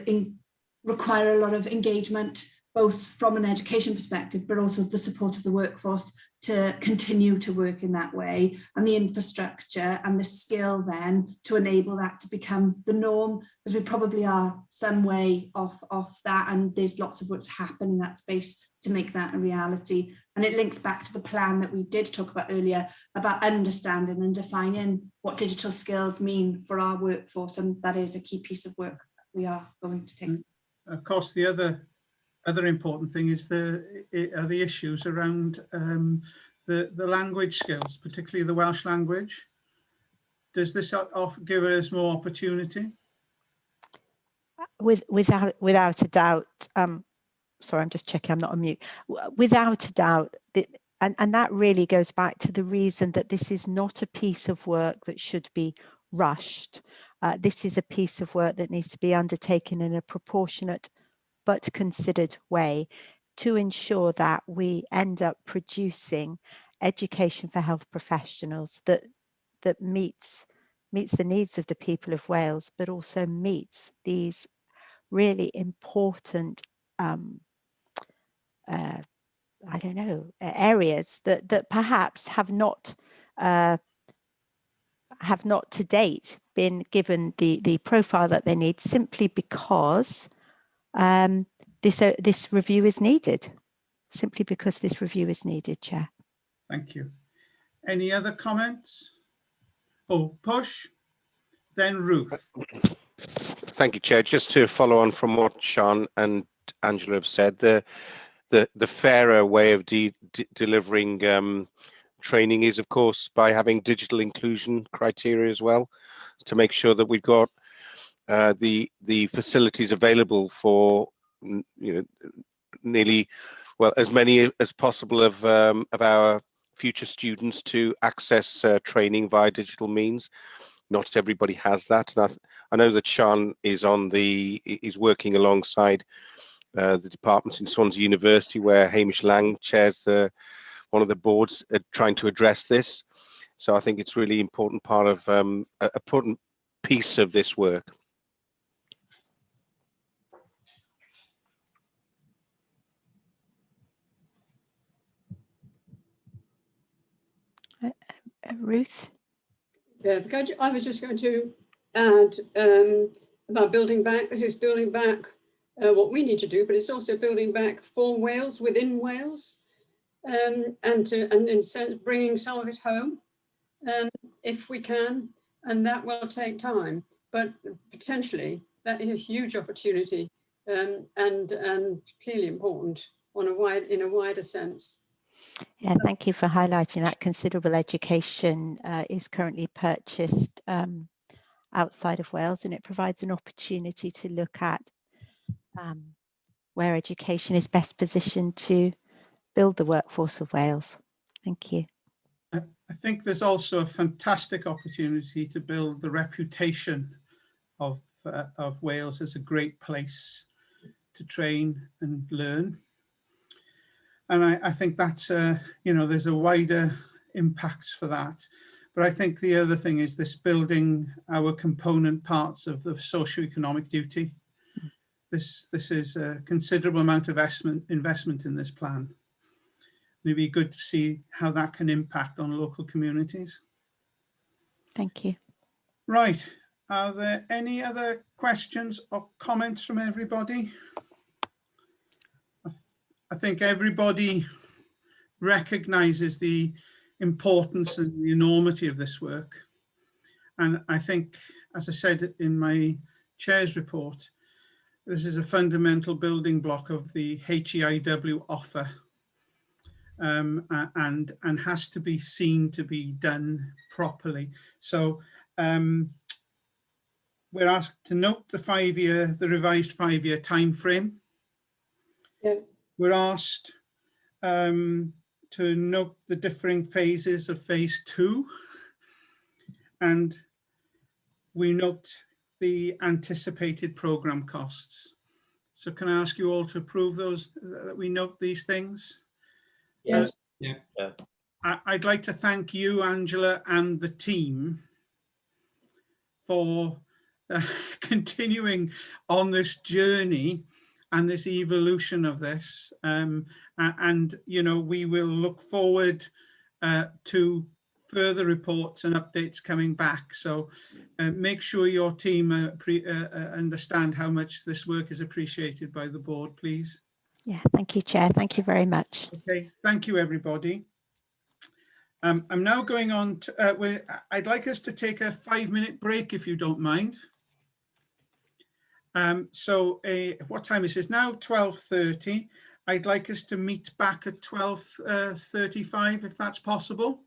require a lot of engagement, both from an education perspective, but also the support of the workforce to continue to work in that way, and the infrastructure and the skill then to enable that to become the norm, because we probably are some way off that, and there's lots of work to happen in that space to make that a reality. And it links back to the plan that we did talk about earlier about understanding and defining what digital skills mean for our workforce, and that is a key piece of work that we are going to take. Of course, the other important thing is the issues around the language skills, particularly the Welsh language. Does this give us more opportunity? Without a doubt. Sorry, I'm just checking I'm not on mute. Without a doubt, and that really goes back to the reason that this is not a piece of work that should be rushed. This is a piece of work that needs to be undertaken in a proportionate but considered way to ensure that we end up producing education for health professionals that meets the needs of the people of Wales, but also meets these really important don't know, areas that perhaps have not to date been given the profile that they need, simply because this review is needed. Simply because this review is needed, Chair. Thank you. Any other comments? Oh, Push, then Ruth. Thank you, Chair. Just to follow on from what Sean and Angela have said, the fairer way of delivering training is, of course, by having digital inclusion criteria as well, to make sure that we've got the facilities available for nearly, well, as many as possible of our future students to access training via digital means. Not everybody has that, and I know that Sean is working alongside the departments in Swansea University, where Hamish Lang chairs one of the boards, trying to address this. So I think it's really important part of an important piece of this work. Ruth? Yeah, I was just going to add about building back. This is building back what we need to do, but it's also building back for Wales, within Wales, and in a sense bringing some of it home if we can, and that will take time, but potentially that is a huge opportunity and clearly important in a wider sense. Yeah, thank you for highlighting that. Considerable education is currently purchased outside of Wales, and it provides an opportunity to look at where education is best positioned to build the workforce of Wales. Thank you. I think there's also a fantastic opportunity to build the reputation of Wales as a great place to train and learn. And I think that's, there's a wider impacts for that. But I think the other thing is this building our component parts of the socioeconomic duty. This is a considerable amount of investment in this plan. It'd be good to see how that can impact on local communities. Thank you. Right. Are there any other questions or comments from everybody? I think everybody recognises the importance and the enormity of this work. And I think, as I said in my chair's report, this is a fundamental building block of the HEIW offer, and has to be seen to be done properly. So we're asked to note the revised 5-year time frame. Yeah. We're asked to note the differing phases of phase 2, and we note the anticipated programme costs. So can I ask you all to approve those, that we note these things? Yes. Yeah. I'd like to thank you, Angela, and the team for continuing on this journey and this evolution of this. And we will look forward to further reports and updates coming back. So make sure your team understand how much this work is appreciated by the board, please. Yeah, thank you, Chair. Thank you very much. Okay, thank you, everybody. I'm now going on to, I'd like us to take a 5-minute break, if you don't mind. What time is this now? 12:30. I'd like us to meet back at 12:35, if that's possible.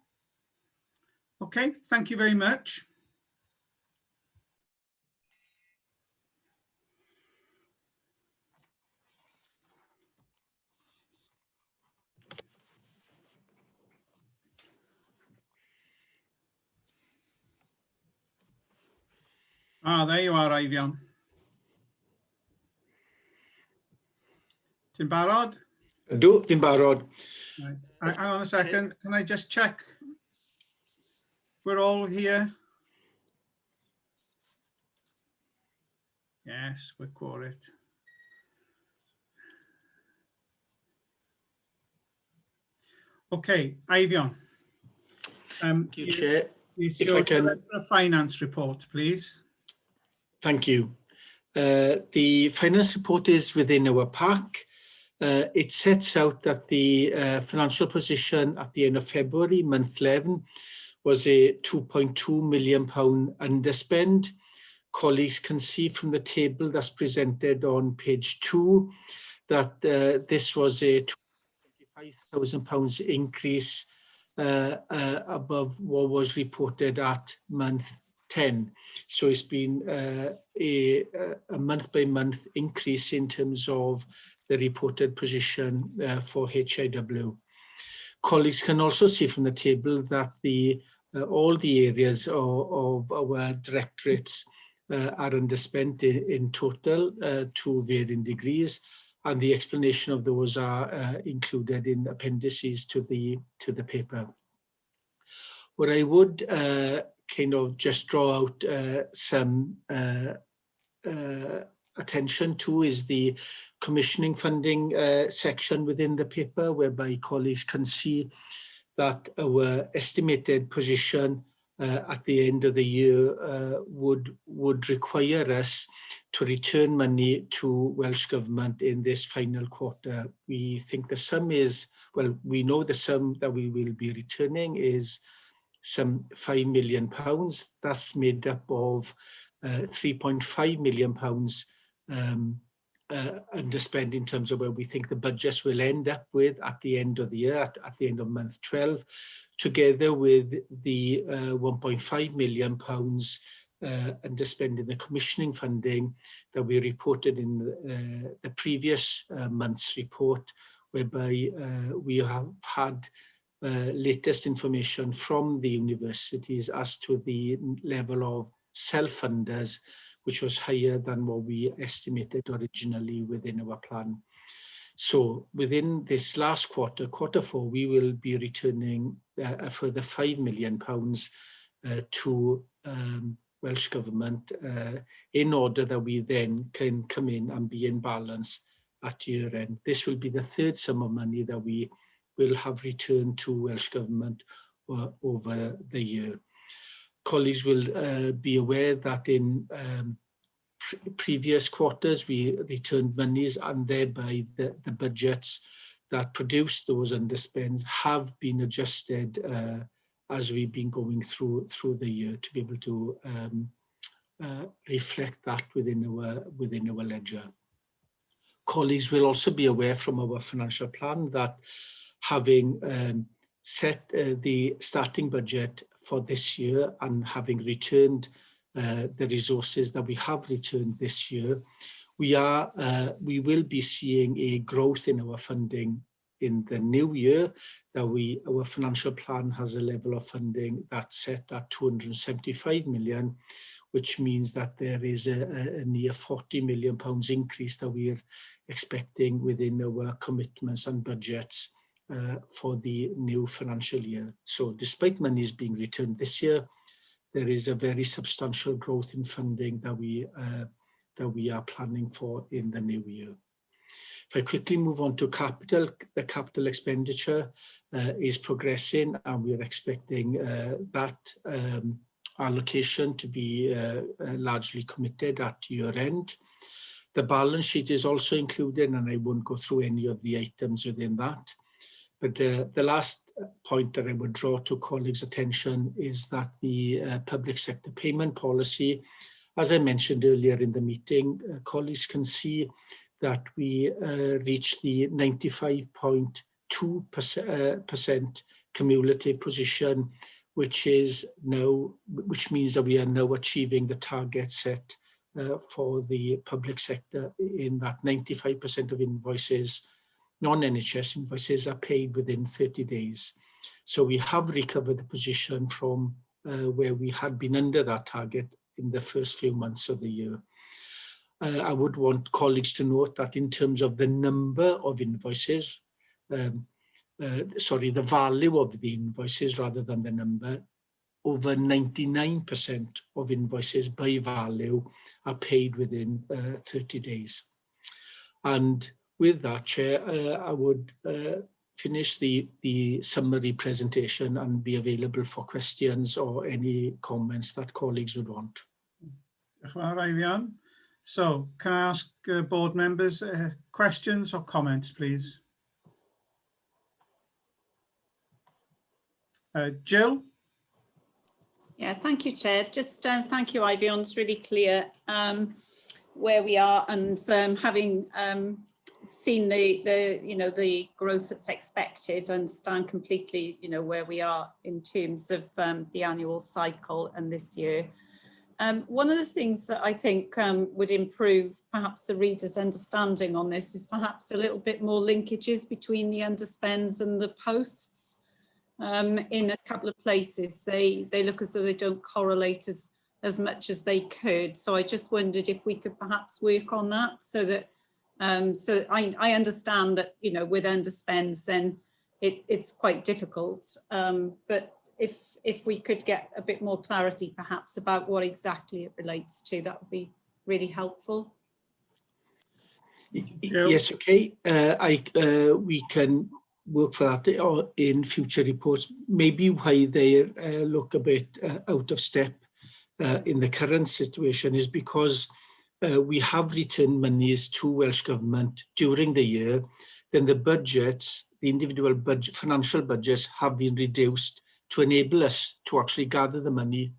Okay, thank you very much. There you are, Eifion. Ti'n barod? Ydw, ti'n barod. Right. Hang on a second. Can I just check? We're all here? Yes, we're quorate. Okay, Eifion. Thank you, Chair. It's If your I can- Director of Finance report, please. Thank you. The finance report is within our pack. It sets out that the financial position at the end of February, month 11, was a £2.2 million underspend. Colleagues can see from the table that's presented on page 2 that this was a £25,000 increase above what was reported at month 10. So it's been a month-by-month increase in terms of the reported position for HEIW. Colleagues can also see from the table that all the areas of our directorates are underspent in total to varying degrees, and the explanation of those are included in appendices to the paper. What I would kind of just draw out some attention to is the commissioning funding section within the paper, whereby colleagues can see that our estimated position at the end of the year would require us to return money to Welsh Government in this final quarter. We think the sum is, well, we know the sum that we will be returning is some £5 million. That's made up of £3.5 million underspend in terms of where we think the budgets will end up with at the end of the year, at the end of month 12, together with the £1.5 million underspend in the commissioning funding that we reported in the previous month's report, whereby we have had latest information from the universities as to the level of self-funders, which was higher than what we estimated originally within our plan. So within this last quarter, quarter 4, we will be returning a further £5 million to Welsh Government in order that we then can come in and be in balance at year end. This will be the third sum of money that we will have returned to Welsh Government over the year. Colleagues will be aware that in previous quarters we returned monies, and thereby the budgets that produce those underspends have been adjusted as we've been going through the year to be able to reflect that within our ledger. Colleagues will also be aware from our financial plan that having set the starting budget for this year and having returned the resources that we have returned this year, we will be seeing a growth in our funding in the new year. That our financial plan has a level of funding that's set at £275 million, which means that there is a near £40 million increase that we're expecting within our commitments and budgets for the new financial year. So despite monies being returned this year, there is a very substantial growth in funding that we are planning for in the new year. If I quickly move on to capital, the capital expenditure is progressing, and we are expecting that allocation to be largely committed at year end. The balance sheet is also included, and I won't go through any of the items within that. But the last point that I would draw to colleagues' attention is that the public sector payment policy, as I mentioned earlier in the meeting, colleagues can see that we reached the 95.2% cumulative position, which means that we are now achieving the target set for the public sector, in that 95% of invoices, non-NHS invoices, are paid within 30 days. So we have recovered the position from where we had been under that target in the first few months of the year. I would want colleagues to note that in terms of the number of invoices, the value of the invoices rather than the number, over 99% of invoices by value are paid within 30 days. And with that, Chair, I would finish the summary presentation and be available for questions or any comments that colleagues would want. So can I ask board members questions or comments, please? Jill? Yeah, thank you, Chair. Just thank you, Ivion. It's really clear where we are, and having seen the growth that's expected, I understand completely where we are in terms of the annual cycle and this year. One of the things that I think would improve perhaps the reader's understanding on this is perhaps a little bit more linkages between the underspends and the posts. In a couple of places, they look as though they don't correlate as much as they could. So I just wondered if we could perhaps work on that, so that so I understand that with underspends then it's quite difficult. But if we could get a bit more clarity perhaps about what exactly it relates to, that would be really helpful. Yes, okay. We can work for that in future reports. Maybe why they look a bit out of step in the current situation is because we have returned monies to Welsh Government during the year. Then the budgets, the individual budget, financial budgets have been reduced to enable us to actually gather the money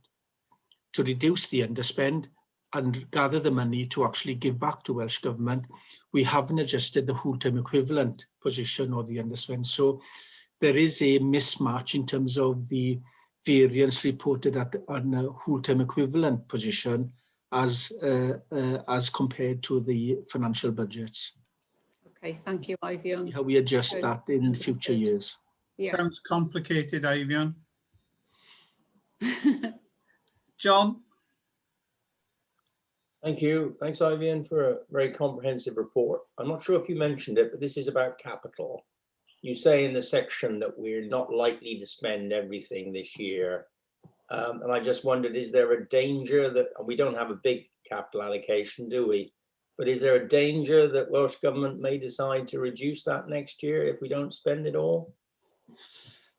to reduce the underspend and gather the money to actually give back to Welsh Government. We haven't adjusted the whole-time equivalent position or the underspend. So there is a mismatch in terms of the variance reported on a whole-time equivalent position as compared to the financial budgets. Okay, thank you, Ivion. How we adjust that in future years. Yeah. Sounds complicated, Ivion. John? Thank you. Thanks, Ivion, for a very comprehensive report. I'm not sure if you mentioned it, but this is about capital. You say in the section that we're not likely to spend everything this year. And I just wondered, is there a danger that, and we don't have a big capital allocation, do we? But is there a danger that Welsh Government may decide to reduce that next year if we don't spend it all?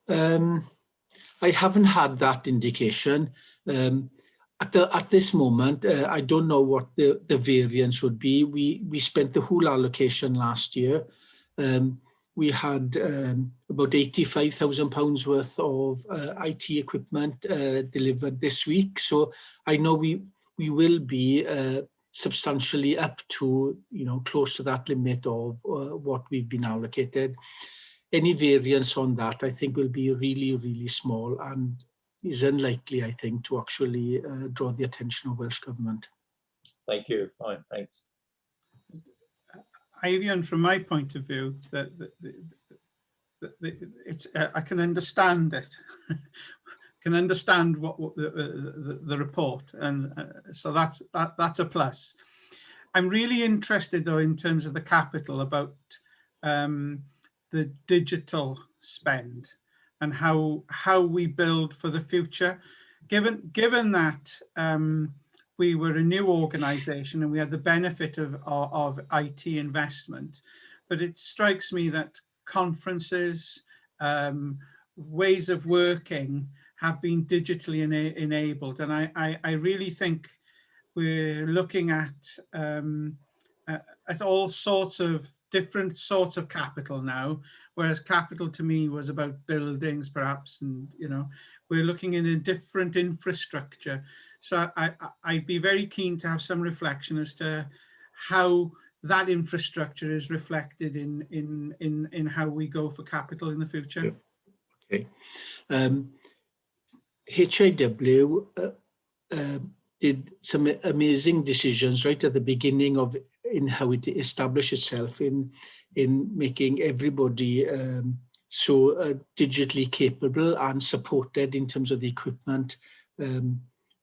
I haven't had that indication. At this moment, I don't know what the variance would be. We spent the whole allocation last year. We had about £85,000 worth of IT equipment delivered this week. So I know we will be substantially up to close to that limit of what we've been allocated. Any variance on that, I think, will be really, really small and is unlikely, I think, to actually draw the attention of Welsh Government. Thank you. Fine, thanks. Ivion, from my point of view, I can understand it. Can understand what the report, and so that's a plus. I'm really interested, though, in terms of the capital, about the digital spend and how we build for the future. Given that we were a new organisation and we had the benefit of IT investment, but it strikes me that conferences, ways of working have been digitally enabled, and I really think we're looking at all sorts of different sorts of capital now, whereas capital to me was about buildings perhaps, and we're looking in a different infrastructure. So I'd be very keen to have some reflection as to how that infrastructure is reflected in how we go for capital in the future. Okay. HEIW did some amazing decisions right at the beginning in how it established itself in making everybody so digitally capable and supported in terms of the equipment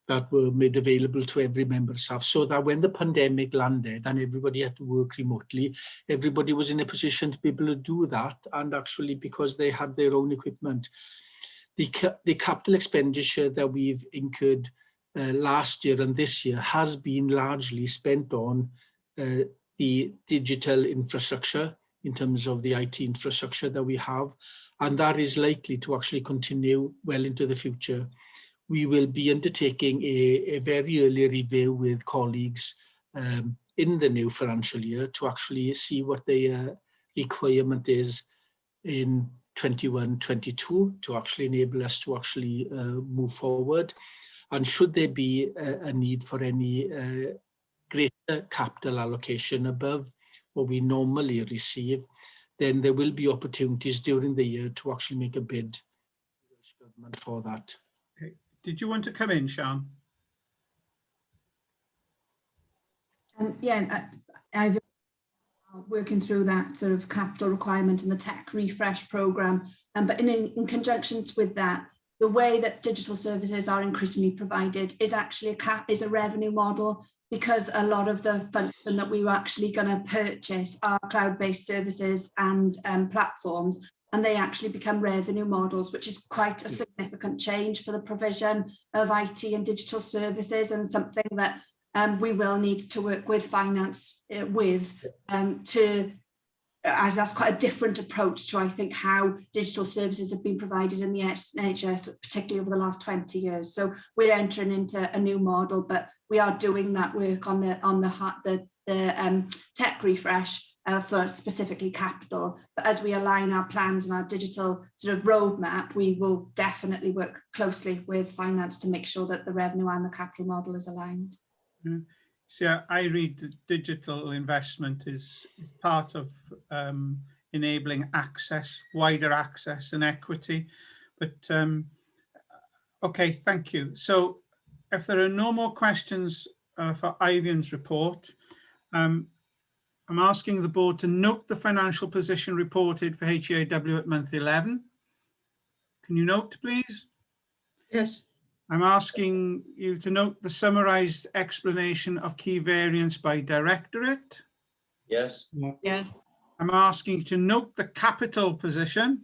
that were made available to every member of staff, so that when the pandemic landed and everybody had to work remotely, everybody was in a position to be able to do that, and actually because they had their own equipment. The capital expenditure that we've incurred last year and this year has been largely spent on the digital infrastructure, in terms of the IT infrastructure that we have, and that is likely to actually continue well into the future. We will be undertaking a very early review with colleagues in the new financial year to actually see what the requirement is in 21-22 to actually enable us to actually move forward. And should there be a need for any greater capital allocation above what we normally receive, then there will be opportunities during the year to actually make a bid to the Welsh Government for that. Okay. Did you want to come in, Sian? Yeah, I've working through that sort of capital requirement and the tech refresh programme, but in conjunction with that, the way that digital services are increasingly provided is actually a revenue model, because a lot of the function that we were actually going to purchase are cloud-based services and platforms, and they actually become revenue models, which is quite a significant change for the provision of IT and digital services, and something that we will need to work with finance as that's quite a different approach to, I think, how digital services have been provided in the NHS, particularly over the last 20 years. So we're entering into a new model, but we are doing that work on the tech refresh for specifically capital. But as we align our plans and our digital sort of roadmap, we will definitely work closely with finance to make sure that the revenue and the capital model is aligned. So I read that digital investment is part of enabling access, wider access and equity. But okay, thank you. So if there are no more questions for Eifionn's report, I'm asking the board to note the financial position reported for HEIW at month 11. Can you note, please? Yes. I'm asking you to note the summarised explanation of key variance by directorate. Yes. Yes. I'm asking you to note the capital position.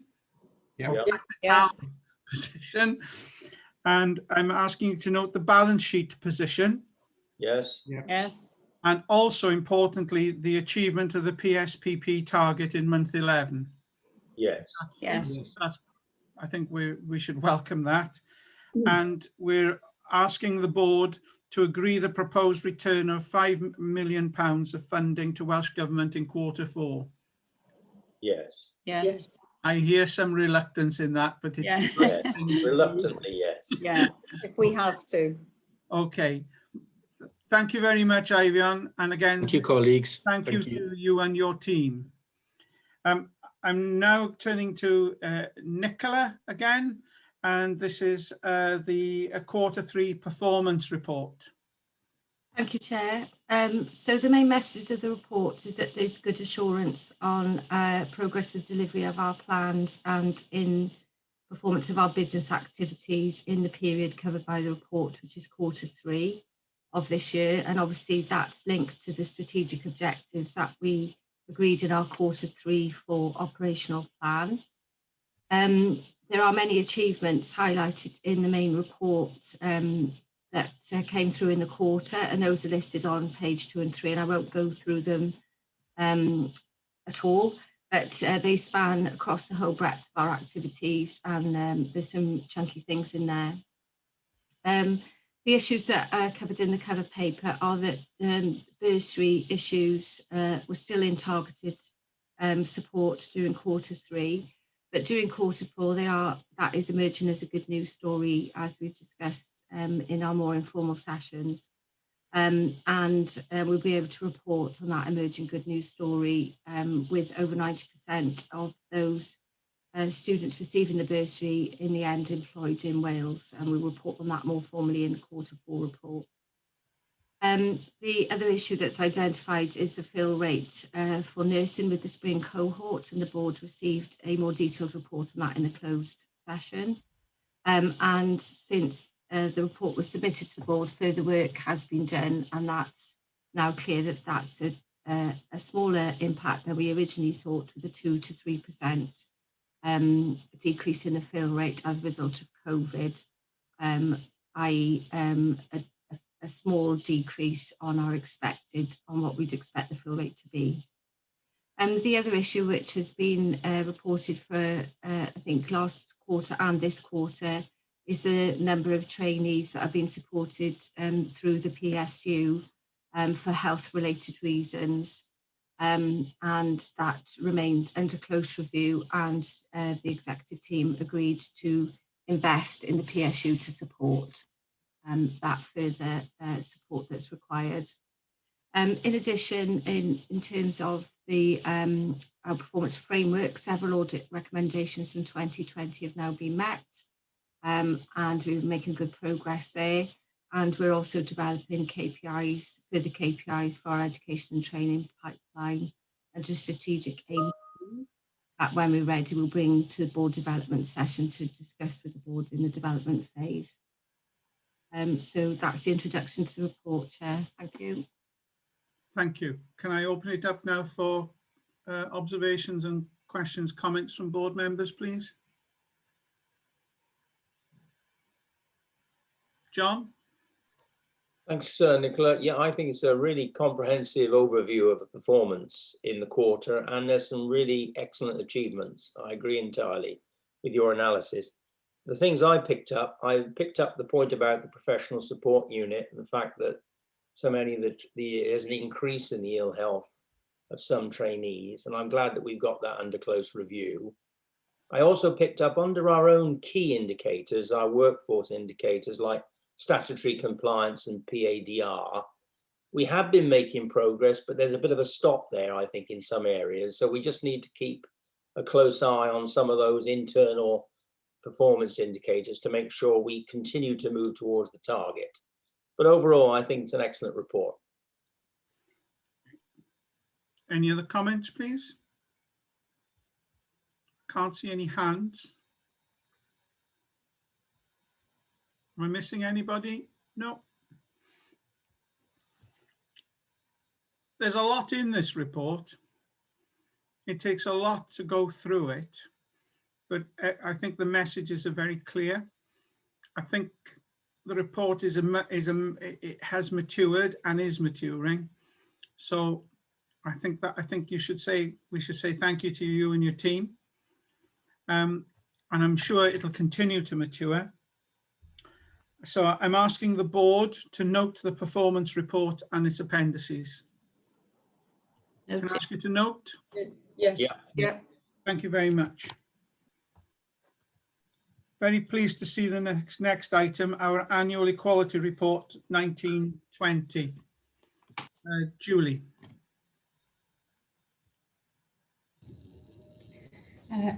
Yeah. Yes. Position. And I'm asking you to note the balance sheet position. Yes. Yes. And also importantly, the achievement of the PSPP target in month 11. Yes. Yes. I think we should welcome that. And we're asking the board to agree the proposed return of £5 million of funding to Welsh Government in Q4. Yes. Yes. I hear some reluctance in that, but it's Yes. Reluctantly, yes. Yes, if we have to. Okay. Thank you very much, Eifion. And again, Thank you, colleagues. Thank you to you and your team. I'm now turning to Nicola again, and this is the Q3 performance report. Thank you, Chair. So the main message of the report is that there's good assurance on progress with delivery of our plans and in performance of our business activities in the period covered by the report, which is Q3 of this year. And obviously that's linked to the strategic objectives that we agreed in our Q3 for operational plan. There are many achievements highlighted in the main report that came through in the quarter, and those are listed on page 2 and 3, and I won't go through them at all, but they span across the whole breadth of our activities, and there's some chunky things in there. The issues that are covered in the cover paper are that bursary issues were still in targeted support during Q3. But during Q4, that is emerging as a good news story, as we've discussed in our more informal sessions. And we'll be able to report on that emerging good news story with over 90% of those students receiving the bursary in the end employed in Wales. And we'll report on that more formally in the Q4 report. The other issue that's identified is the fill rate for nursing with the spring cohort, and the board received a more detailed report on that in the closed session. And since the report was submitted to the board, further work has been done, and that's now clear that that's a smaller impact than we originally thought, with a 2 to 3% decrease in the fill rate as a result of COVID, i.e. a small decrease on what we'd expect the fill rate to be. The other issue which has been reported for, I think, last quarter and this quarter is the number of trainees that have been supported through the PSU for health-related reasons. And that remains under close review, and the executive team agreed to invest in the PSU to support that further support that's required. In addition, in terms of the our performance framework, several audit recommendations from 2020 have now been met, and we're making good progress there. And we're also developing KPIs, further KPIs for our education and training pipeline, and a strategic aim that when we're ready, we'll bring to the board development session to discuss with the board in the development phase. So that's the introduction to the report, Chair. Thank you. Thank you. Can I open it up now for observations and questions, comments from board members, please? John? Thanks, Nicola. Yeah, I think it's a really comprehensive overview of the performance in the quarter, and there's some really excellent achievements. I agree entirely with your analysis. The things I picked up the point about the professional support unit and the fact that so many that there's an increase in the ill health of some trainees, and I'm glad that we've got that under close review. I also picked up under our own key indicators, our workforce indicators like statutory compliance and PADR. We have been making progress, but there's a bit of a stop there, I think, in some areas. So we just need to keep a close eye on some of those internal performance indicators to make sure we continue to move towards the target. But overall, I think it's an excellent report. Any other comments, please? Can't see any hands. Am I missing anybody? No. There's a lot in this report. It takes a lot to go through it, but I think the messages are very clear. I think the report it has matured and is maturing. So I think we should say thank you to you and your team. And I'm sure it'll continue to mature. So I'm asking the board to note the performance report and its appendices. Can I ask you to note? Yes. Yeah. Thank you very much. Very pleased to see the next item, our annual equality report 1920. Julie.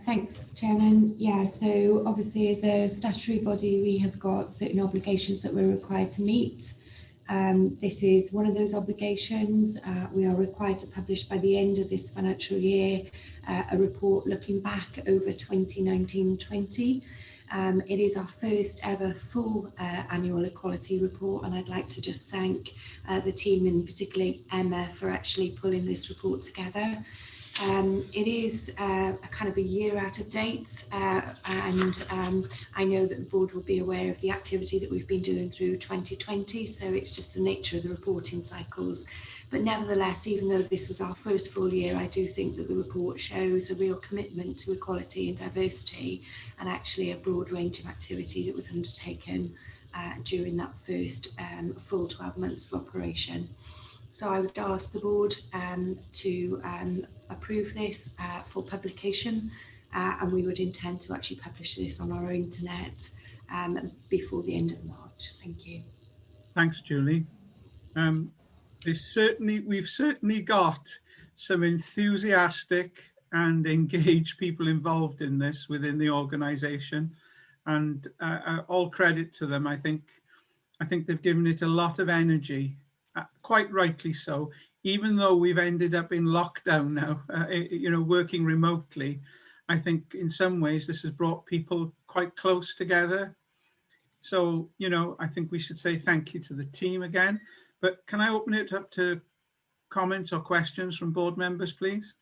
Thanks, Chairman. Yeah, so obviously as a statutory body, we have got certain obligations that we're required to meet. This is one of those obligations. We are required to publish by the end of this financial year a report looking back over 2019-20. It is our first ever full annual equality report, and I'd like to just thank the team, and particularly Emma, for actually pulling this report together. It is a kind of a year out of date, and I know that the board will be aware of the activity that we've been doing through 2020, so it's just the nature of the reporting cycles. But nevertheless, even though this was our first full year, I do think that the report shows a real commitment to equality and diversity, and actually a broad range of activity that was undertaken during that first full 12 months of operation. So I would ask the board to approve this for publication, and we would intend to actually publish this on our internet before the end of March. Thank you. Thanks, Julie. We've certainly got some enthusiastic and engaged people involved in this within the organisation, and all credit to them. I think they've given it a lot of energy, quite rightly so. Even though we've ended up in lockdown now, working remotely, I think in some ways this has brought people quite close together. So, I think we should say thank you to the team again. But can I open it up to comments or questions from board members, please?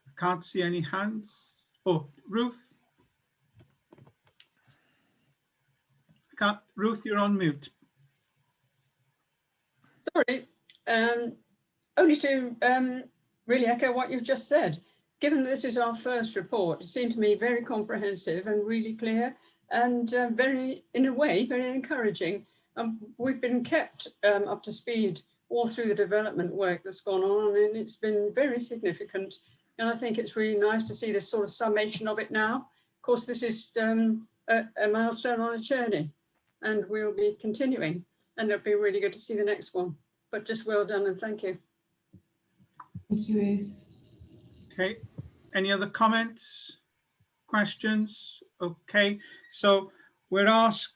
I can't see any hands. Oh, Ruth. Ruth, you're on mute. sorry, only to really echo what you've just said. Given this is our first report, it seemed to me very comprehensive and really clear and very, in a way, very encouraging. We've been kept up to speed all through the development work that's gone on, and it's been very significant. And I think it's really nice to see this sort of summation of it now. Of course, this is a milestone on a journey, and we'll be continuing. And it'll be really good to see the next one. But just well done and thank you. Thank you, Ruth. Okay, any other comments, questions? Okay, so we're asked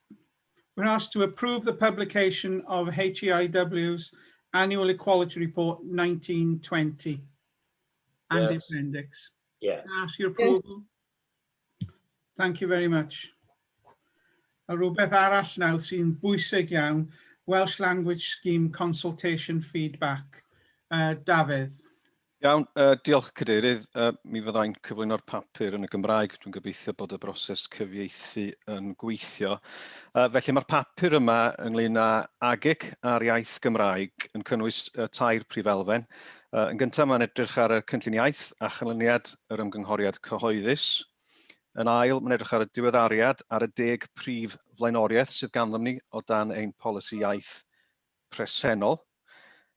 to approve the publication of HEIW's Annual Equality Report 1920 and the Yes. appendix. Yes. Can I ask your approval? Yes. Thank you very much. A rhywbeth arall nawr sy'n bwysig iawn, Welsh Language Scheme Consultation Feedback. Dafydd. Iawn, diolch Cadeirydd. Mi fyddai'n cyflwyno'r papur yn y Gymraeg. Dwi'n gobeithio bod y broses cyfieithu yn gweithio. Felly mae'r papur yma ynglyn â AaGIC ar iaith Gymraeg yn cynnwys tair prif elfen. Yn gyntaf mae'n edrych ar y cynllun iaith a chanlyniad yr ymgynghoriad cyhoeddus. Yn ail, mae'n edrych ar y diweddariad ar y 10 prif flaenoriaeth sydd ganddo ni o dan ein polisi iaith presennol.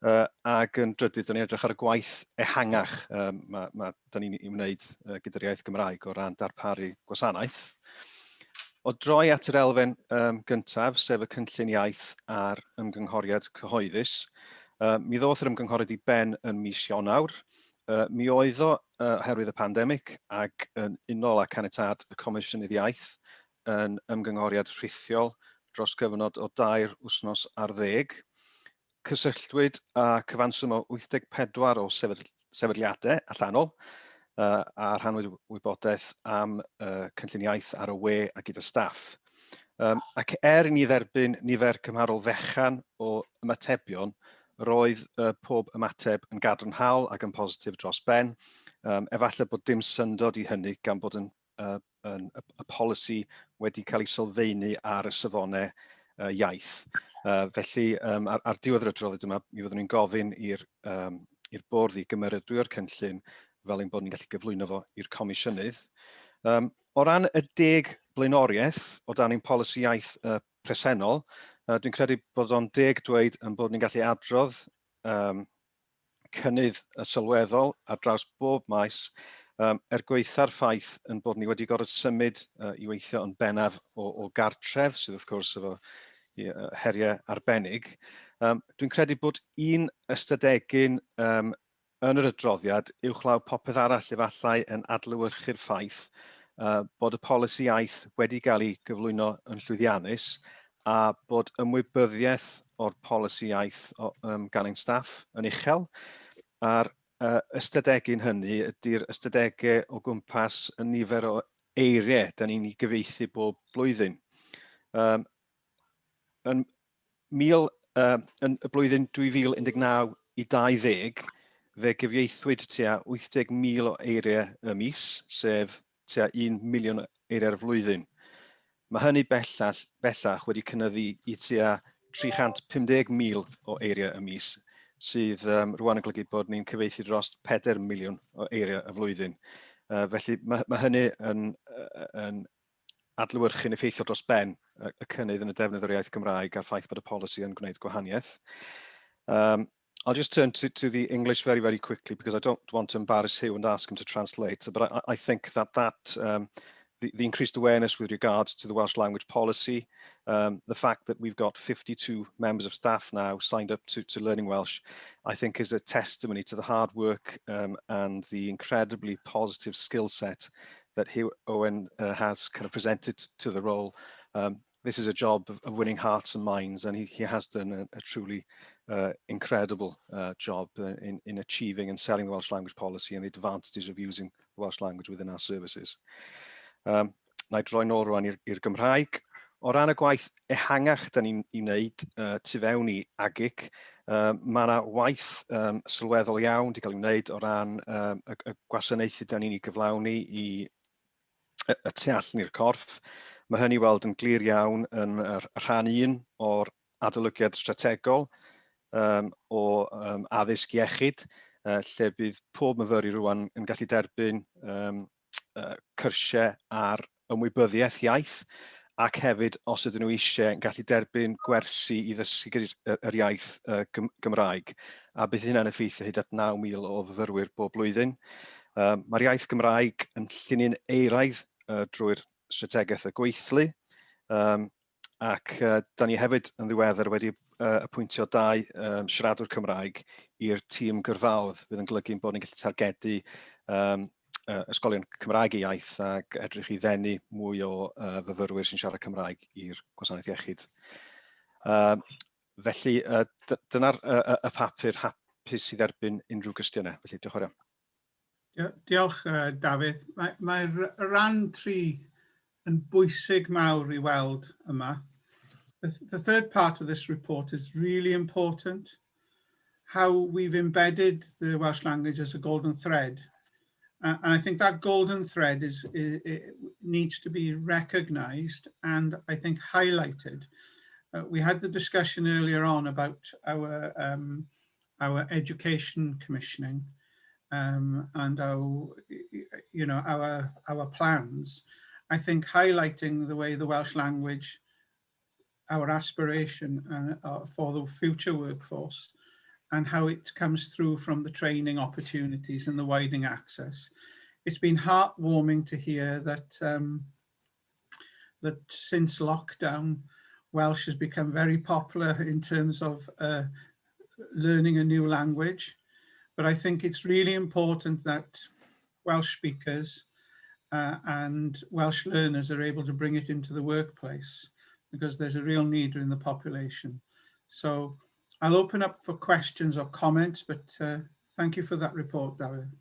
Ac yn drydydd, da ni'n edrych ar y gwaith ehangach da ni'n ei wneud gyda'r iaith Gymraeg o ran darparu gwasanaeth. O droi at yr elfen gyntaf, sef y cynllun iaith a'r ymgynghoriad cyhoeddus, mi ddoth yr ymgynghoriad i ben yn mis Ionawr. Mi oedd o oherwydd y pandemig ac yn unol â caniatâd y Comisiynydd Iaith yn ymgynghoriad rhithiol dros gyfnod o 2 wythnos ar 10. Cysylltwyd a cyfanswm o 84 o sefydliadau allanol a rhanwyd wybodaeth am cynllun iaith ar y we a gyda staff. Ac i ni dderbyn nifer cymharol fechan o ymatebion, roedd pob ymateb yn gadarnhaol ac yn positif dros ben. Efallai bod dim syndod i hynny gan bod y polisi wedi cael ei sylfaenu ar y safonau iaith. Felly, ar diwedd yr adroddiad yma, mi fyddwn ni'n gofyn i'r bwrdd i gymeradwyo'r cynllun fel ein bod ni'n gallu gyflwyno fo i'r Comisiynydd. O ran y 10 blaenoriaeth o dan ein polisi iaith presennol, dwi'n credu bod o'n 10 dweud yn bod ni'n gallu adrodd cynnydd sylweddol ar draws bob maes gweitha'r ffaith yn bod ni wedi gorfod symud i weithio yn bennaf o gartref, sydd wrth gwrs efo heriau arbennig. Dwi'n credu bod un ystadegyn yn yr adroddiad uwchlaw popeth arall efallai yn adlewyrchu'r ffaith bod y polisi iaith wedi cael ei gyflwyno yn llwyddiannus a bod ymwybyddiaeth o'r polisi iaith gan ein staff yn uchel. A'r ystadegyn hynny ydy'r ystadegau o gwmpas y nifer o eiriau da ni'n ei gyfieithu bob blwyddyn. Yn y blwyddyn 2019 i 20, fe gyfieithwyd tua 80,000 o eiriau y mis, sef tua 1 miliwn eiriau y flwyddyn. Mae hynny bellach wedi cynyddu i tua 350,000 o eiriau y mis, sydd rwan yn golygu bod ni'n cyfieithu dros 4 miliwn o eiriau y flwyddyn. Felly mae hynny yn adlewyrchu'n effeithiol dros ben y cynnydd yn y defnydd o'r iaith Gymraeg a'r ffaith bod y polisi yn gwneud gwahaniaeth. I'll just turn to the English very, very quickly because I don't want to embarrass Hugh and ask him to translate. But I think that the increased awareness with regards to the Welsh language policy, the fact that we've got 52 members of staff now signed up to learning Welsh, I think is a testimony to the hard work and the incredibly positive skill set that Hugh Owen has kind of presented to the role. This is a job of winning hearts and minds, and he has done a truly incredible job in achieving and selling the Welsh language policy and the advantages of using the Welsh language within our services. Na I droi nôl rwan i'r Gymraeg. O ran y gwaith ehangach da ni'n wneud tu fewn i AaGIC, mae yna waith sylweddol iawn wedi cael ei wneud o ran y gwasanaethu da ni'n ei gyflawni i y tu allan i'r corff. Mae hynny weld yn glir iawn yn rhan 1 o'r adolygiad strategol, o addysg iechyd, lle bydd pob myfyriwr rwan yn gallu derbyn cyrsiau ar ymwybyddiaeth iaith, ac hefyd, os ydyn nhw eisiau, yn gallu derbyn gwersi i ddysgu yr iaith Gymraeg, a bydd hynna'n effeithio hyd at 9,000 o fyfyrwyr bob blwyddyn. Mae'r iaith Gymraeg yn llunio'n eiraidd drwy'r strategaeth y gweithlu, ac da ni hefyd yn ddiweddar wedi apwyntio 2 siaradwr Cymraeg i'r tîm gyrfaoedd, bydd yn golygu bod ni'n gallu targedu ysgolion Cymraeg i iaith ac edrych i ddenu mwy o fyfyrwyr sy'n siarad Cymraeg i'r gwasanaeth iechyd. Felly, dyna'r y papur hapus i dderbyn unrhyw gwestiynau. Felly, diolch yn fawr. Diolch, Dafydd. Mae'r ran 3 yn bwysig mawr i weld yma. The third part of this report is really important. How we've embedded the Welsh language as a golden thread. And I think that golden thread needs to be recognised and I think highlighted. We had the discussion earlier on about our education commissioning and our plans. I think highlighting the way the Welsh language, our aspiration for the future workforce, and how it comes through from the training opportunities and the widening access. It's been heartwarming to hear that that since lockdown, Welsh has become very popular in terms of learning a new language. But I think it's really important that Welsh speakers and Welsh learners are able to bring it into the workplace because there's a real need in the population. So I'll open up for questions or comments, but thank you for that report, David.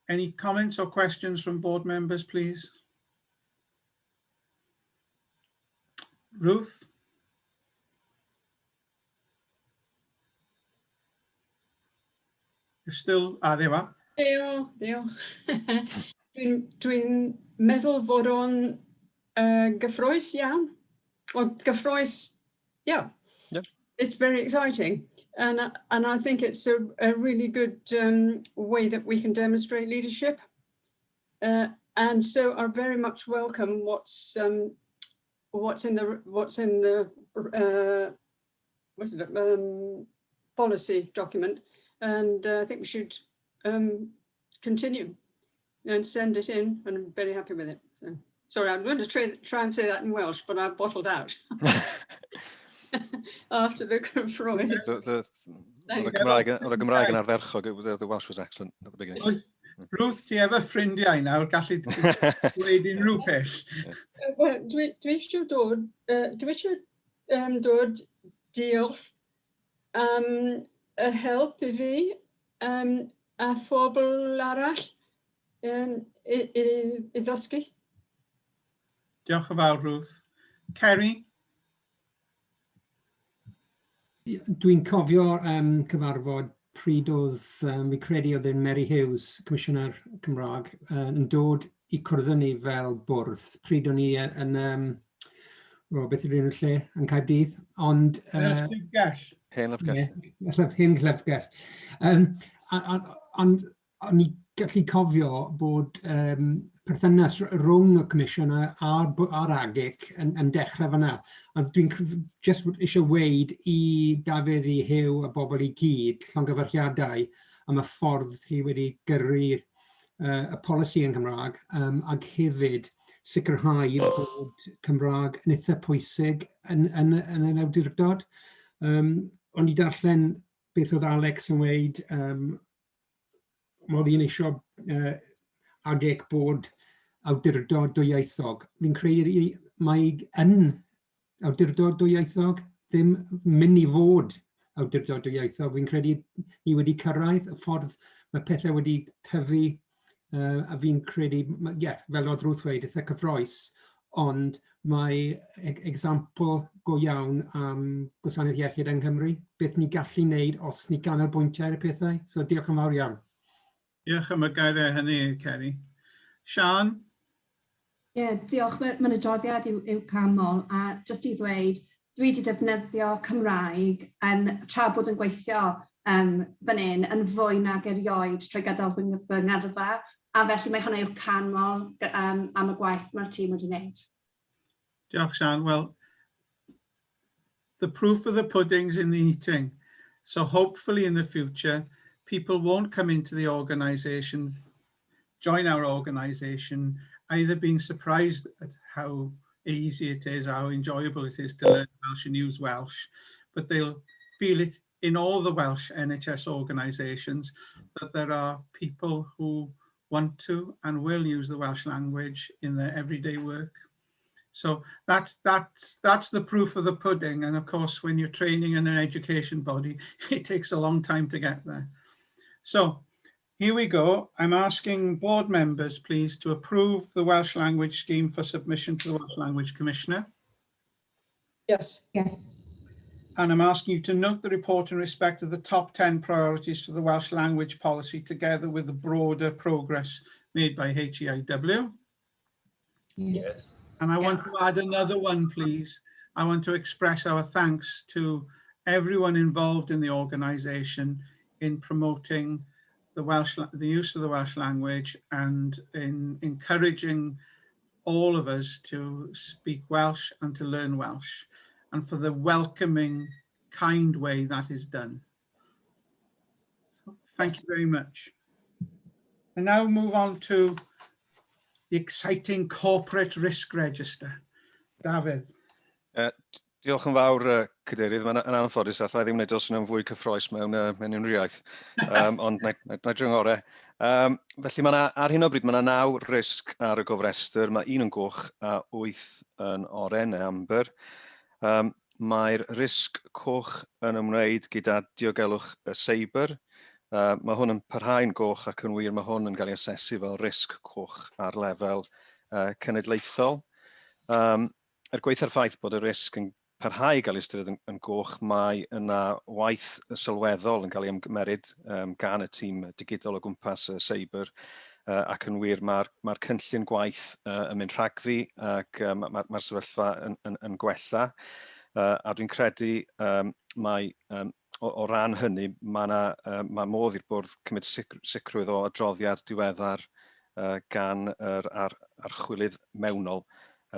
Any comments or questions from board members, please? Ruth? You're still, there you are. Diolch. Dwi'n meddwl fod o'n gyffrous iawn. Or gyffrous, yeah. Yep. It's very exciting. And I think it's a really good way that we can demonstrate leadership. And so I very much welcome what's in the policy document. And I think we should continue and send it in, and I'm very happy with it. So, sorry, I'm going to try and say that in Welsh, but I bottled out after the Cymraeg. The Gymraeg yn ardderchog, the Welsh was excellent at the beginning. Ruth, ti efo ffrindiau nawr, gallu dweud unrhyw peth? Wel, dwi eisiau dod diolch am y help I fi a phobl arall I ddysgu. Diolch yn fawr, Ruth. Kerry? Dwi'n cofio cyfarfod pryd oedd, fi credu oedd yn Mary Hughes, Commissioner Cymraeg, yn dod I cwrdd ni fel bwrdd. Pryd o'n I yn, beth yw'r un lle, yn Caerdydd, ond... Hen Lyfgell. Hen Lyfgell. Ond o'n I gallu cofio bod perthynas rhwng y Comisiwn a'r AaGIC yn dechrau fyna. A dwi'n just eisiau weid I Dafydd I Hyw a bobl I gyd, llongyfarchiadau, am y ffordd hi wedi gyrru y polisi yn Cymraeg, ac hefyd sicrhau bod Cymraeg yn eitha pwysig yn y awdurdod. O'n I darllen beth oedd Alex yn weid, oedd hi'n eisiau AaGIC bod awdurdod dwyieithog. Fi'n credu mae yn awdurdod dwyieithog, ddim mynd I fod awdurdod dwyieithog. Fi'n credu ni wedi cyrraedd y ffordd mae pethau wedi tyfu, a fi'n credu, fel oedd Ruth weid, eitha cyffroes, ond mae example go iawn am gwasanaeth iechyd yng Nghymru, beth ni gallu wneud os ni ganolbwyntio ar y pethau. So diolch yn fawr iawn. Diolch am y gairiau hynny, Kerry. Sian? Diolch. Mae'n adroddiad i'w camol, a just I ddweud, dwi wedi defnyddio Cymraeg yn tra bod yn gweithio fan hyn yn fwy nag erioed trwy gadael fy ngyrfa, a felly mae hwnna yw'r canmol am y gwaith mae'r tîm wedi wneud. Diolch, Sian. Well, the proof of the pudding's in the eating. So hopefully in the future, people won't come into the organisation, join our organisation, either being surprised at how easy it is, how enjoyable it is to learn Welsh and use Welsh, but they'll feel it in all the Welsh NHS organisations that there are people who want to and will use the Welsh language in their everyday work. So that's the proof of the pudding. And of course, when you're training in an education body, it takes a long time to get there. So here we go. I'm asking board members, please, to approve the Welsh language scheme for submission to the Welsh Language Commissioner. Yes. Yes. And I'm asking you to note the report in respect of the top 10 priorities for the Welsh language policy, together with the broader progress made by HEIW. Yes. And I want to add another one, please. I want to express our thanks to everyone involved in the organisation in promoting the use of the Welsh language and in encouraging all of us to speak Welsh and to learn Welsh, and for the welcoming, kind way that is done. So thank you very much. And now move on to the exciting corporate risk register. Dafydd. Diolch yn fawr, Cadeirydd. Mae'n anffodus allai ddim wneud os yna'n fwy cyffroes mewn unrhyw iaith, ond na dryngorau. Felly ar hyn o bryd mae 9 risg ar y gofrestr, mae 1 yn goch a 8 yn oren neu amber. Mae'r risg coch yn ymwneud gyda diogelwch y seibr. Mae hwn yn parhau'n goch ac yn wir mae hwn yn cael ei asesu fel risg coch ar lefel cenedlaethol. Gweithio'r ffaith bod y risg yn parhau i gael ei ystyried yn goch, mae yna waith sylweddol yn cael ei ymgymeryd gan y tîm digidol o gwmpas y seibr, ac yn wir mae'r cynllun gwaith yn mynd rhagddi ac mae'r sefyllfa yn gwella. A dwi'n credu mai o ran hynny, mae modd i'r bwrdd cymryd sicrwydd o adroddiad diweddar gan yr archwilydd mewnol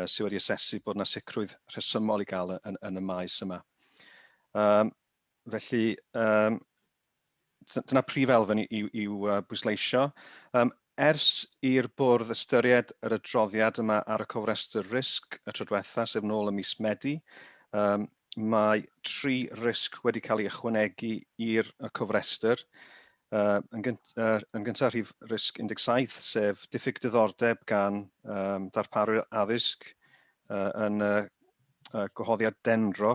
sydd wedi asesu bod yna sicrwydd rhesymol i gael yn y maes yma. Felly, dyna prif elfen i'w bwysleisio. Ers i'r bwrdd ystyried yr adroddiad yma ar y cofrestr risg y tro diwetha, sef nôl ym mis Medi, mae 3 risg wedi cael ei ychwanegu i'r cofrestr. Yn gyntaf rhif risg 17, sef diffyg diddordeb gan darparwyr addysg yn gwahoddiad denro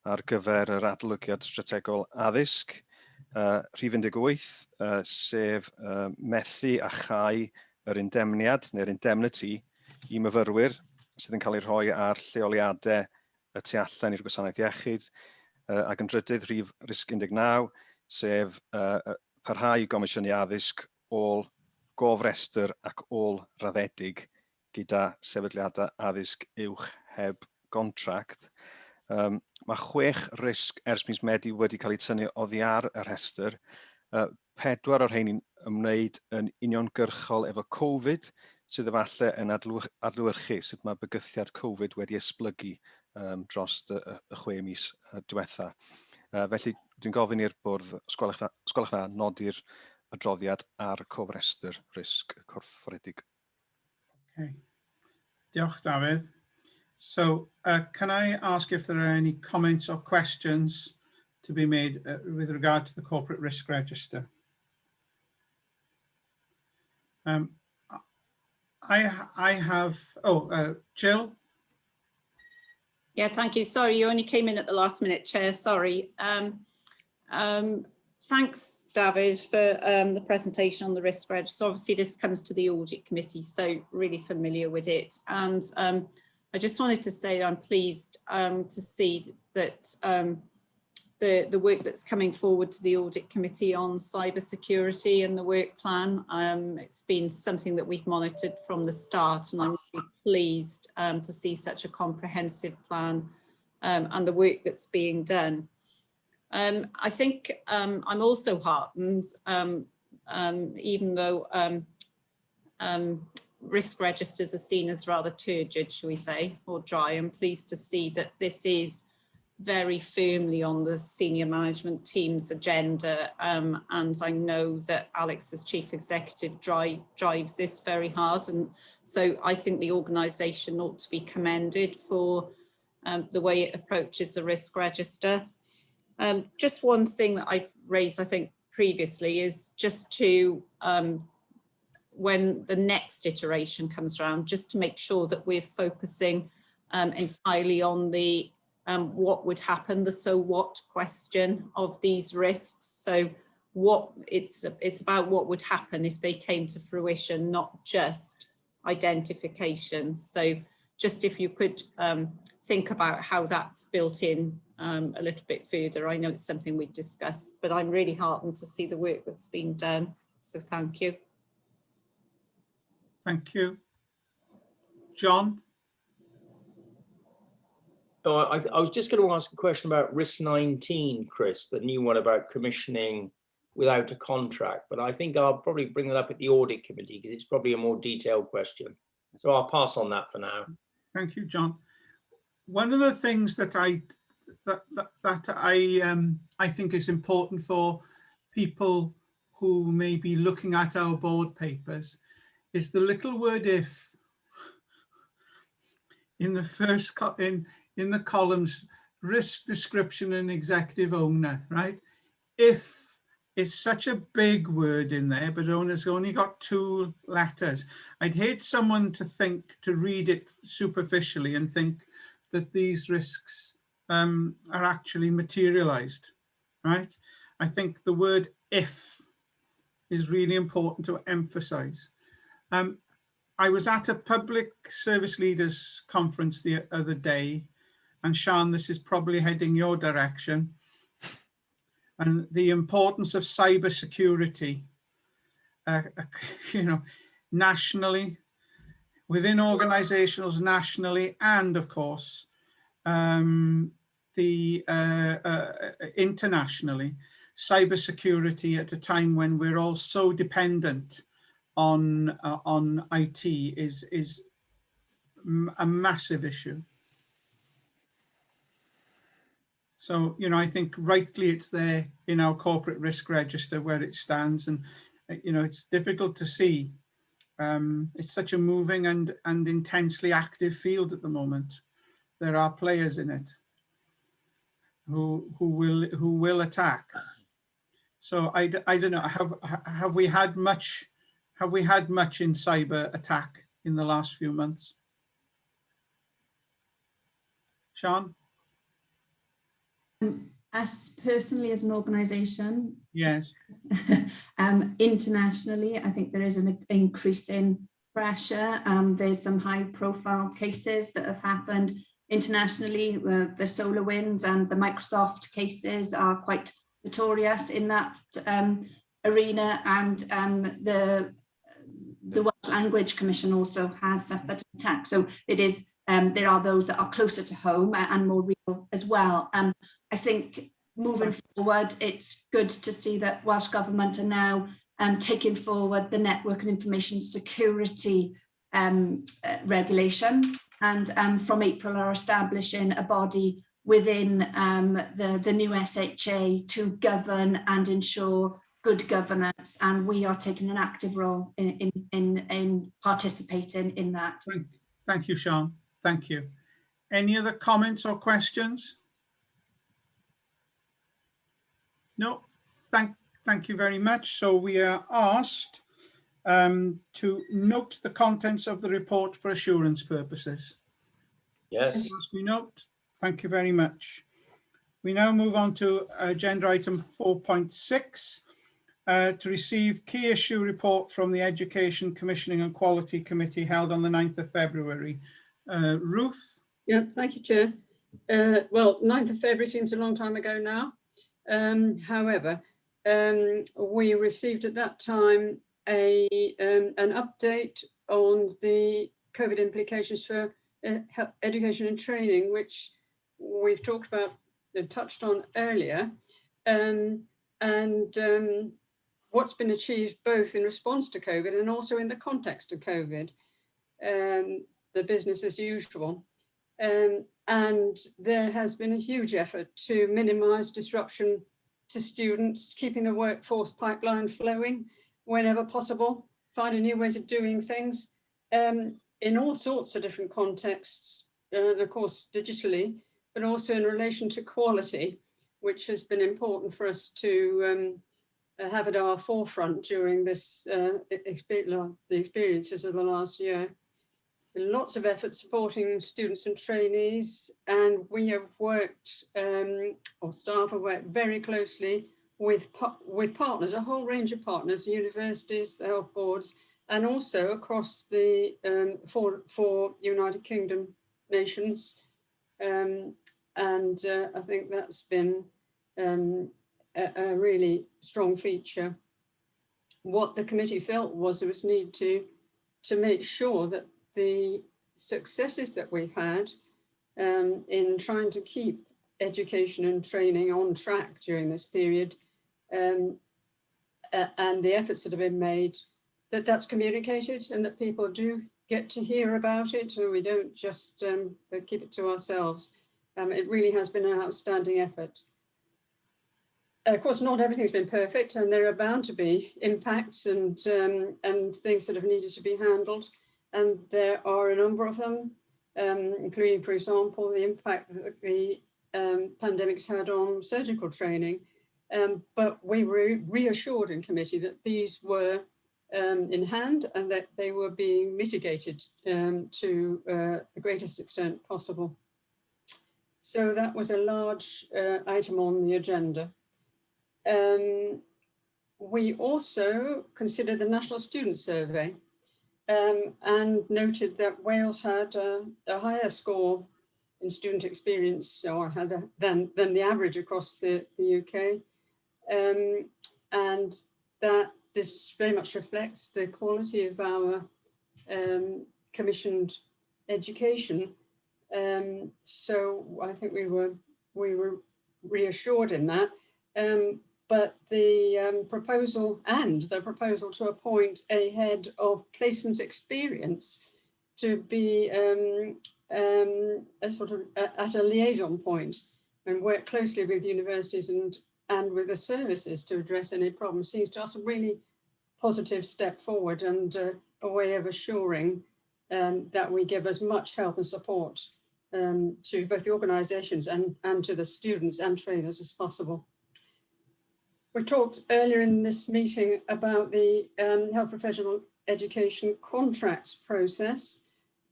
ar gyfer yr adolygiad strategol addysg. Rhif 18, sef methu a chau yr indemniad neu'r indemnity i myfyrwyr sydd yn cael ei rhoi ar lleoliadau y tu allan i'r gwasanaeth iechyd. Ac yn drydydd, rhif risg 19, sef parhau gomisiynu addysg ôl gofrestr ac ôl raddedig gyda sefydliadau addysg uwch heb gontract. Mae 6 risg ers mis Medi wedi cael eu tynnu oddi ar y rhestr. 4 o'r rhain yn ymwneud yn uniongyrchol efo Covid, sydd efallai yn adlewyrchu sut mae bygythiad Covid wedi esblygu dros y 6 mis diwetha. Felly dwi'n gofyn i'r bwrdd, os gwelwch dda, nodi'r adroddiad ar cofrestr risg corfforedig. Okay. Diolch, Dafydd. So can I ask if there are any comments or questions to be made with regard to the corporate risk register? I have, Jill? Yeah, thank you. Sorry, you only came in at the last minute, Chair, sorry. Thanks, David, for the presentation on the risk register. Obviously, this comes to the audit committee, so really familiar with it. And I just wanted to say I'm pleased to see that the work that's coming forward to the audit committee on cyber security and the work plan. It's been something that we've monitored from the start, and I'm really pleased to see such a comprehensive plan and the work that's being done. I think I'm also heartened, even though risk registers are seen as rather turgid, shall we say, or dry. I'm pleased to see that this is very firmly on the senior management team's agenda, and I know that Alex as Chief Executive drives this very hard, and so I think the organisation ought to be commended for the way it approaches the risk register. Just one thing that I've raised, I think, previously is just to when the next iteration comes around, just to make sure that we're focusing entirely on the what would happen, the so what question of these risks. So what it's about what would happen if they came to fruition, not just identification. So just if you could think about how that's built in a little bit further. I know it's something we've discussed, but I'm really heartened to see the work that's been done. So thank you. Thank you. John? Oh, I was just going to ask a question about risk 19, Chris, the new one about commissioning without a contract, but I think I'll probably bring that up at the audit committee because it's probably a more detailed question. So I'll pass on that for now. Thank you, John. One of the things that I think is important for people who may be looking at our board papers is the little word if in the first in the columns, risk description and executive owner, right? If is such a big word in there, but owner's only got 2 letters. I'd hate someone to read it superficially and think that these risks are actually materialized, right? I think the word if is really important to emphasize. I was at a public service leaders conference the other day, and Sian, this is probably heading your direction, and the importance of cyber security, you know, nationally, within organizations nationally, and of course, internationally, cybersecurity at a time when we're all so dependent on IT is a massive issue. So, you know, I think rightly it's there in our corporate risk register where it stands, and, you know, it's difficult to see. It's such a moving and intensely active field at the moment. There are players in it who will attack. So I don't know. Have we had much in cyber attack in the last few months? Sian? Us personally as an organisation, yes. Internationally, I think there is an increase in pressure. There's some high-profile cases that have happened internationally. The SolarWinds and the Microsoft cases are quite notorious in that arena, and the Welsh Language Commission also has suffered an attack. So it is. There are those that are closer to home and more real as well. I think moving forward, it's good to see that Welsh Government are now taking forward the network and information security regulations, and from April are establishing a body within the new SHA to govern and ensure good governance, and we are taking an active role in participating in that. Thank you, Sian. Thank you. Any other comments or questions? No, thank you very much. So we are asked to note the contents of the report for assurance purposes. Yes. We note. Thank you very much. We now move on to agenda item 4.6 to receive key issue report from the Education Commissioning and Quality Committee held on the 9th of February. Ruth? Yeah, thank you, Chair. Well, 9th of February seems a long time ago now. However, we received at that time an update on the COVID implications for education and training, which we've talked about and touched on earlier, what's been achieved both in response to COVID and also in the context of COVID, the business as usual. And there has been a huge effort to minimise disruption to students, keeping the workforce pipeline flowing whenever possible, finding new ways of doing things in all sorts of different contexts, and of course digitally, but also in relation to quality, which has been important for us to have at our forefront during this the experiences of the last year. Lots of effort supporting students and trainees, and we have worked, or staff have worked very closely with partners, a whole range of partners, universities, the health boards, and also across the four United Kingdom nations. And I think that's been a really strong feature. What the committee felt was there was need to make sure that the successes that we've had in trying to keep education and training on track during this period, and the efforts that have been made, that's communicated and that people do get to hear about it, and we don't just keep it to ourselves. It really has been an outstanding effort. Of course, not everything's been perfect, and there are bound to be impacts and things that have needed to be handled. And there are a number of them, including, for example, the impact that the pandemic's had on surgical training. But we were reassured in committee that these were in hand and that they were being mitigated to the greatest extent possible. So that was a large item on the agenda. We also considered the National Student Survey. And noted that Wales had a higher score in student experience, or than the average across the UK, and that this very much reflects the quality of our commissioned education. So I think we were reassured in that. But the proposal to appoint a head of placement experience to be a sort of at a liaison point and work closely with universities and with the services to address any problems seems to us a really positive step forward and a way of assuring that we give as much help and support to both the organisations and to the students and trainers as possible. We talked earlier in this meeting about the health professional education contracts process.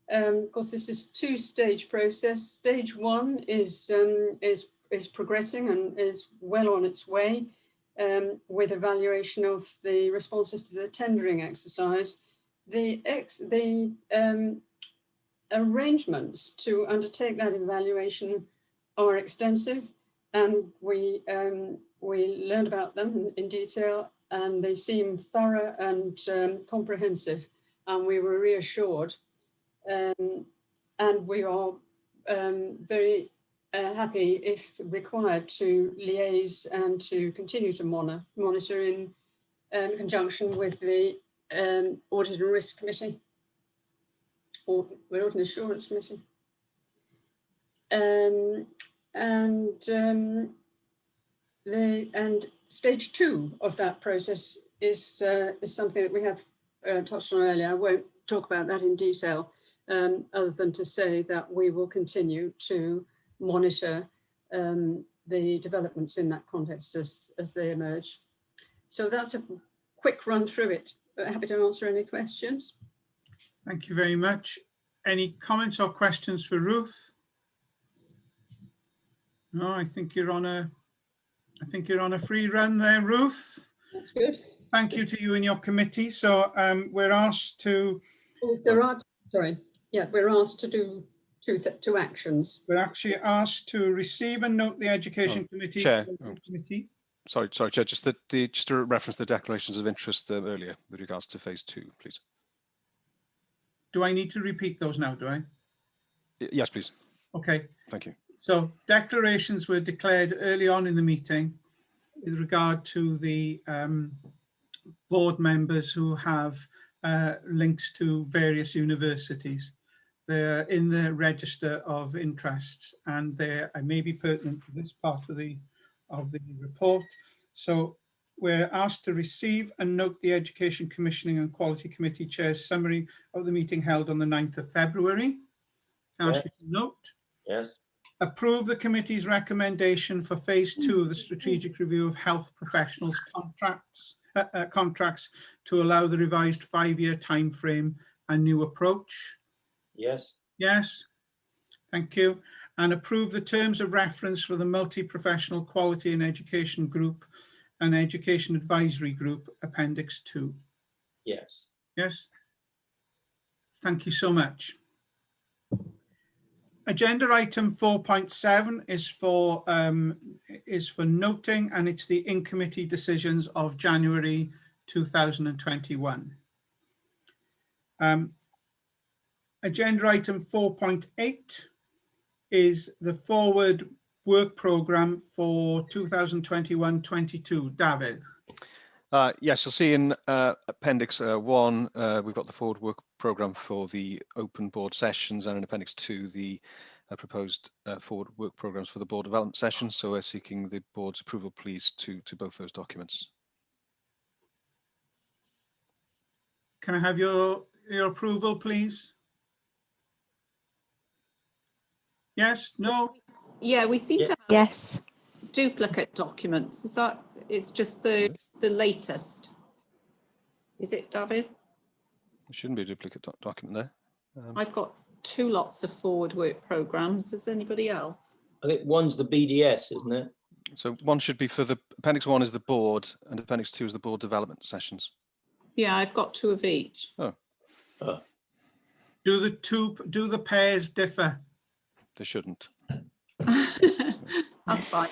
Of course, this is a two-stage process. Stage one is progressing and is well on its way with evaluation of the responses to the tendering exercise. The arrangements to undertake that evaluation are extensive, and we learned about them in detail, and they seem thorough and comprehensive, and we were reassured. And we are very happy, if required, to liaise and to continue to monitor in conjunction with the Audit and Risk Committee, or the Audit and Assurance Committee. And stage two of that process is something that we have touched on earlier. I won't talk about that in detail, other than to say that we will continue to monitor the developments in that context as they emerge. So that's a quick run through it, but happy to answer any questions. Thank you very much. Any comments or questions for Ruth? No, I think you're on a free run there, Ruth. That's good. Thank you to you and your committee. So we're asked to. We're asked to do two actions. We're actually asked to receive and note the Education Committee. Chair. Sorry, Chair. Just to reference the declarations of interest earlier with regards to phase 2, please. Do I need to repeat those now? Do I? Yes, please. Okay. Thank you. So declarations were declared early on in the meeting with regard to the board members who have links to various universities. They're in the register of interests, and they may be pertinent to this part of the report. So we're asked to receive and note the Education Commissioning and Quality Committee Chair's summary of the meeting held on the 9th of February. Ask you to note. Yes. Approve the committee's recommendation for phase 2 of the strategic review of health professionals contracts to allow the revised 5-year time frame and new approach. Yes. Yes, thank you. And approve the terms of reference for the multi-professional quality and education group and education advisory group, Appendix 2. Yes. Yes. Thank you so much. Agenda item 4.7 is for noting, and it's the in-committee decisions of January 2021. Agenda item 4.8 is the forward work programme for 2021-22. David. Yes, you'll see in Appendix 1, we've got the forward work programme for the open board sessions, and in Appendix 2, the proposed forward work programmes for the board development sessions. So we're seeking the board's approval, please, to both those documents. Can I have your approval, please? Yes, no? Yeah, we seem to have Yes. duplicate documents. Is that, it's just the latest? Is it, David? There shouldn't be a duplicate document there. I've got 2 lots of forward work programmes. Does anybody else? I think one's the BDS, isn't it? So one should be for the Appendix 1 is the board, and Appendix 2 is the board development sessions. Yeah, I've got 2 of each. Oh. Do the pairs differ? They shouldn't. That's fine.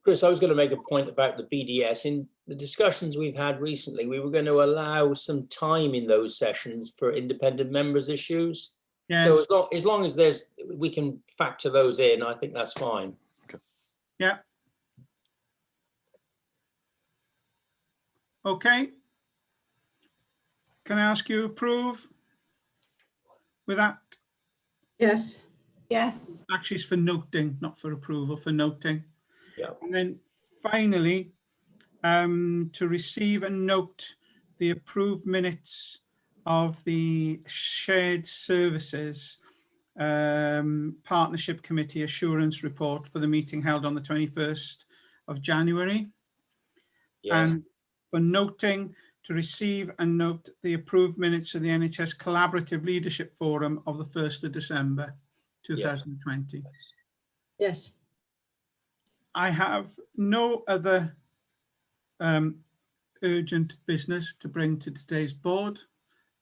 Chris, I was going to make a point about the BDS. In the discussions we've had recently, we were going to allow some time in those sessions for independent members' issues. Yes. So as long as we can factor those in, I think that's fine. Okay. Yeah. Okay. Can I ask you to approve with that? Yes. Yes. Actually, it's for noting, not for approval, for noting. Yeah. And then finally, to receive and note the approved minutes of the shared services partnership committee assurance report for the meeting held on the 21st of January. Yes. And for noting, to receive and note the approved minutes of the NHS Collaborative Leadership Forum of the 1st of December 2020. Yes. I have no other urgent business to bring to today's board,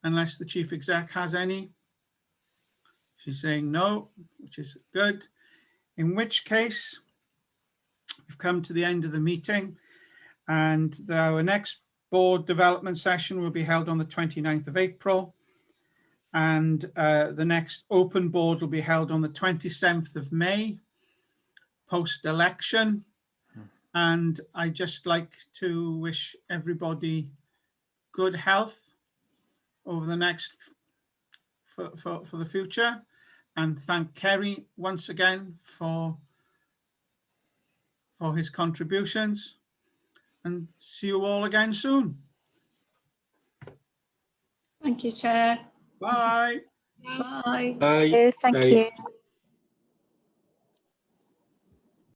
unless the Chief Exec has any. She's saying no, which is good. In which case, we've come to the end of the meeting, and our next board development session will be held on the 29th of April. And the next open board will be held on the 27th of May, post-election. And I just like to wish everybody good health over the next, for the future. And thank Kerry once again for his contributions. And see you all again soon. Thank you, Chair. Bye. Bye. Bye. Thank Bye. you.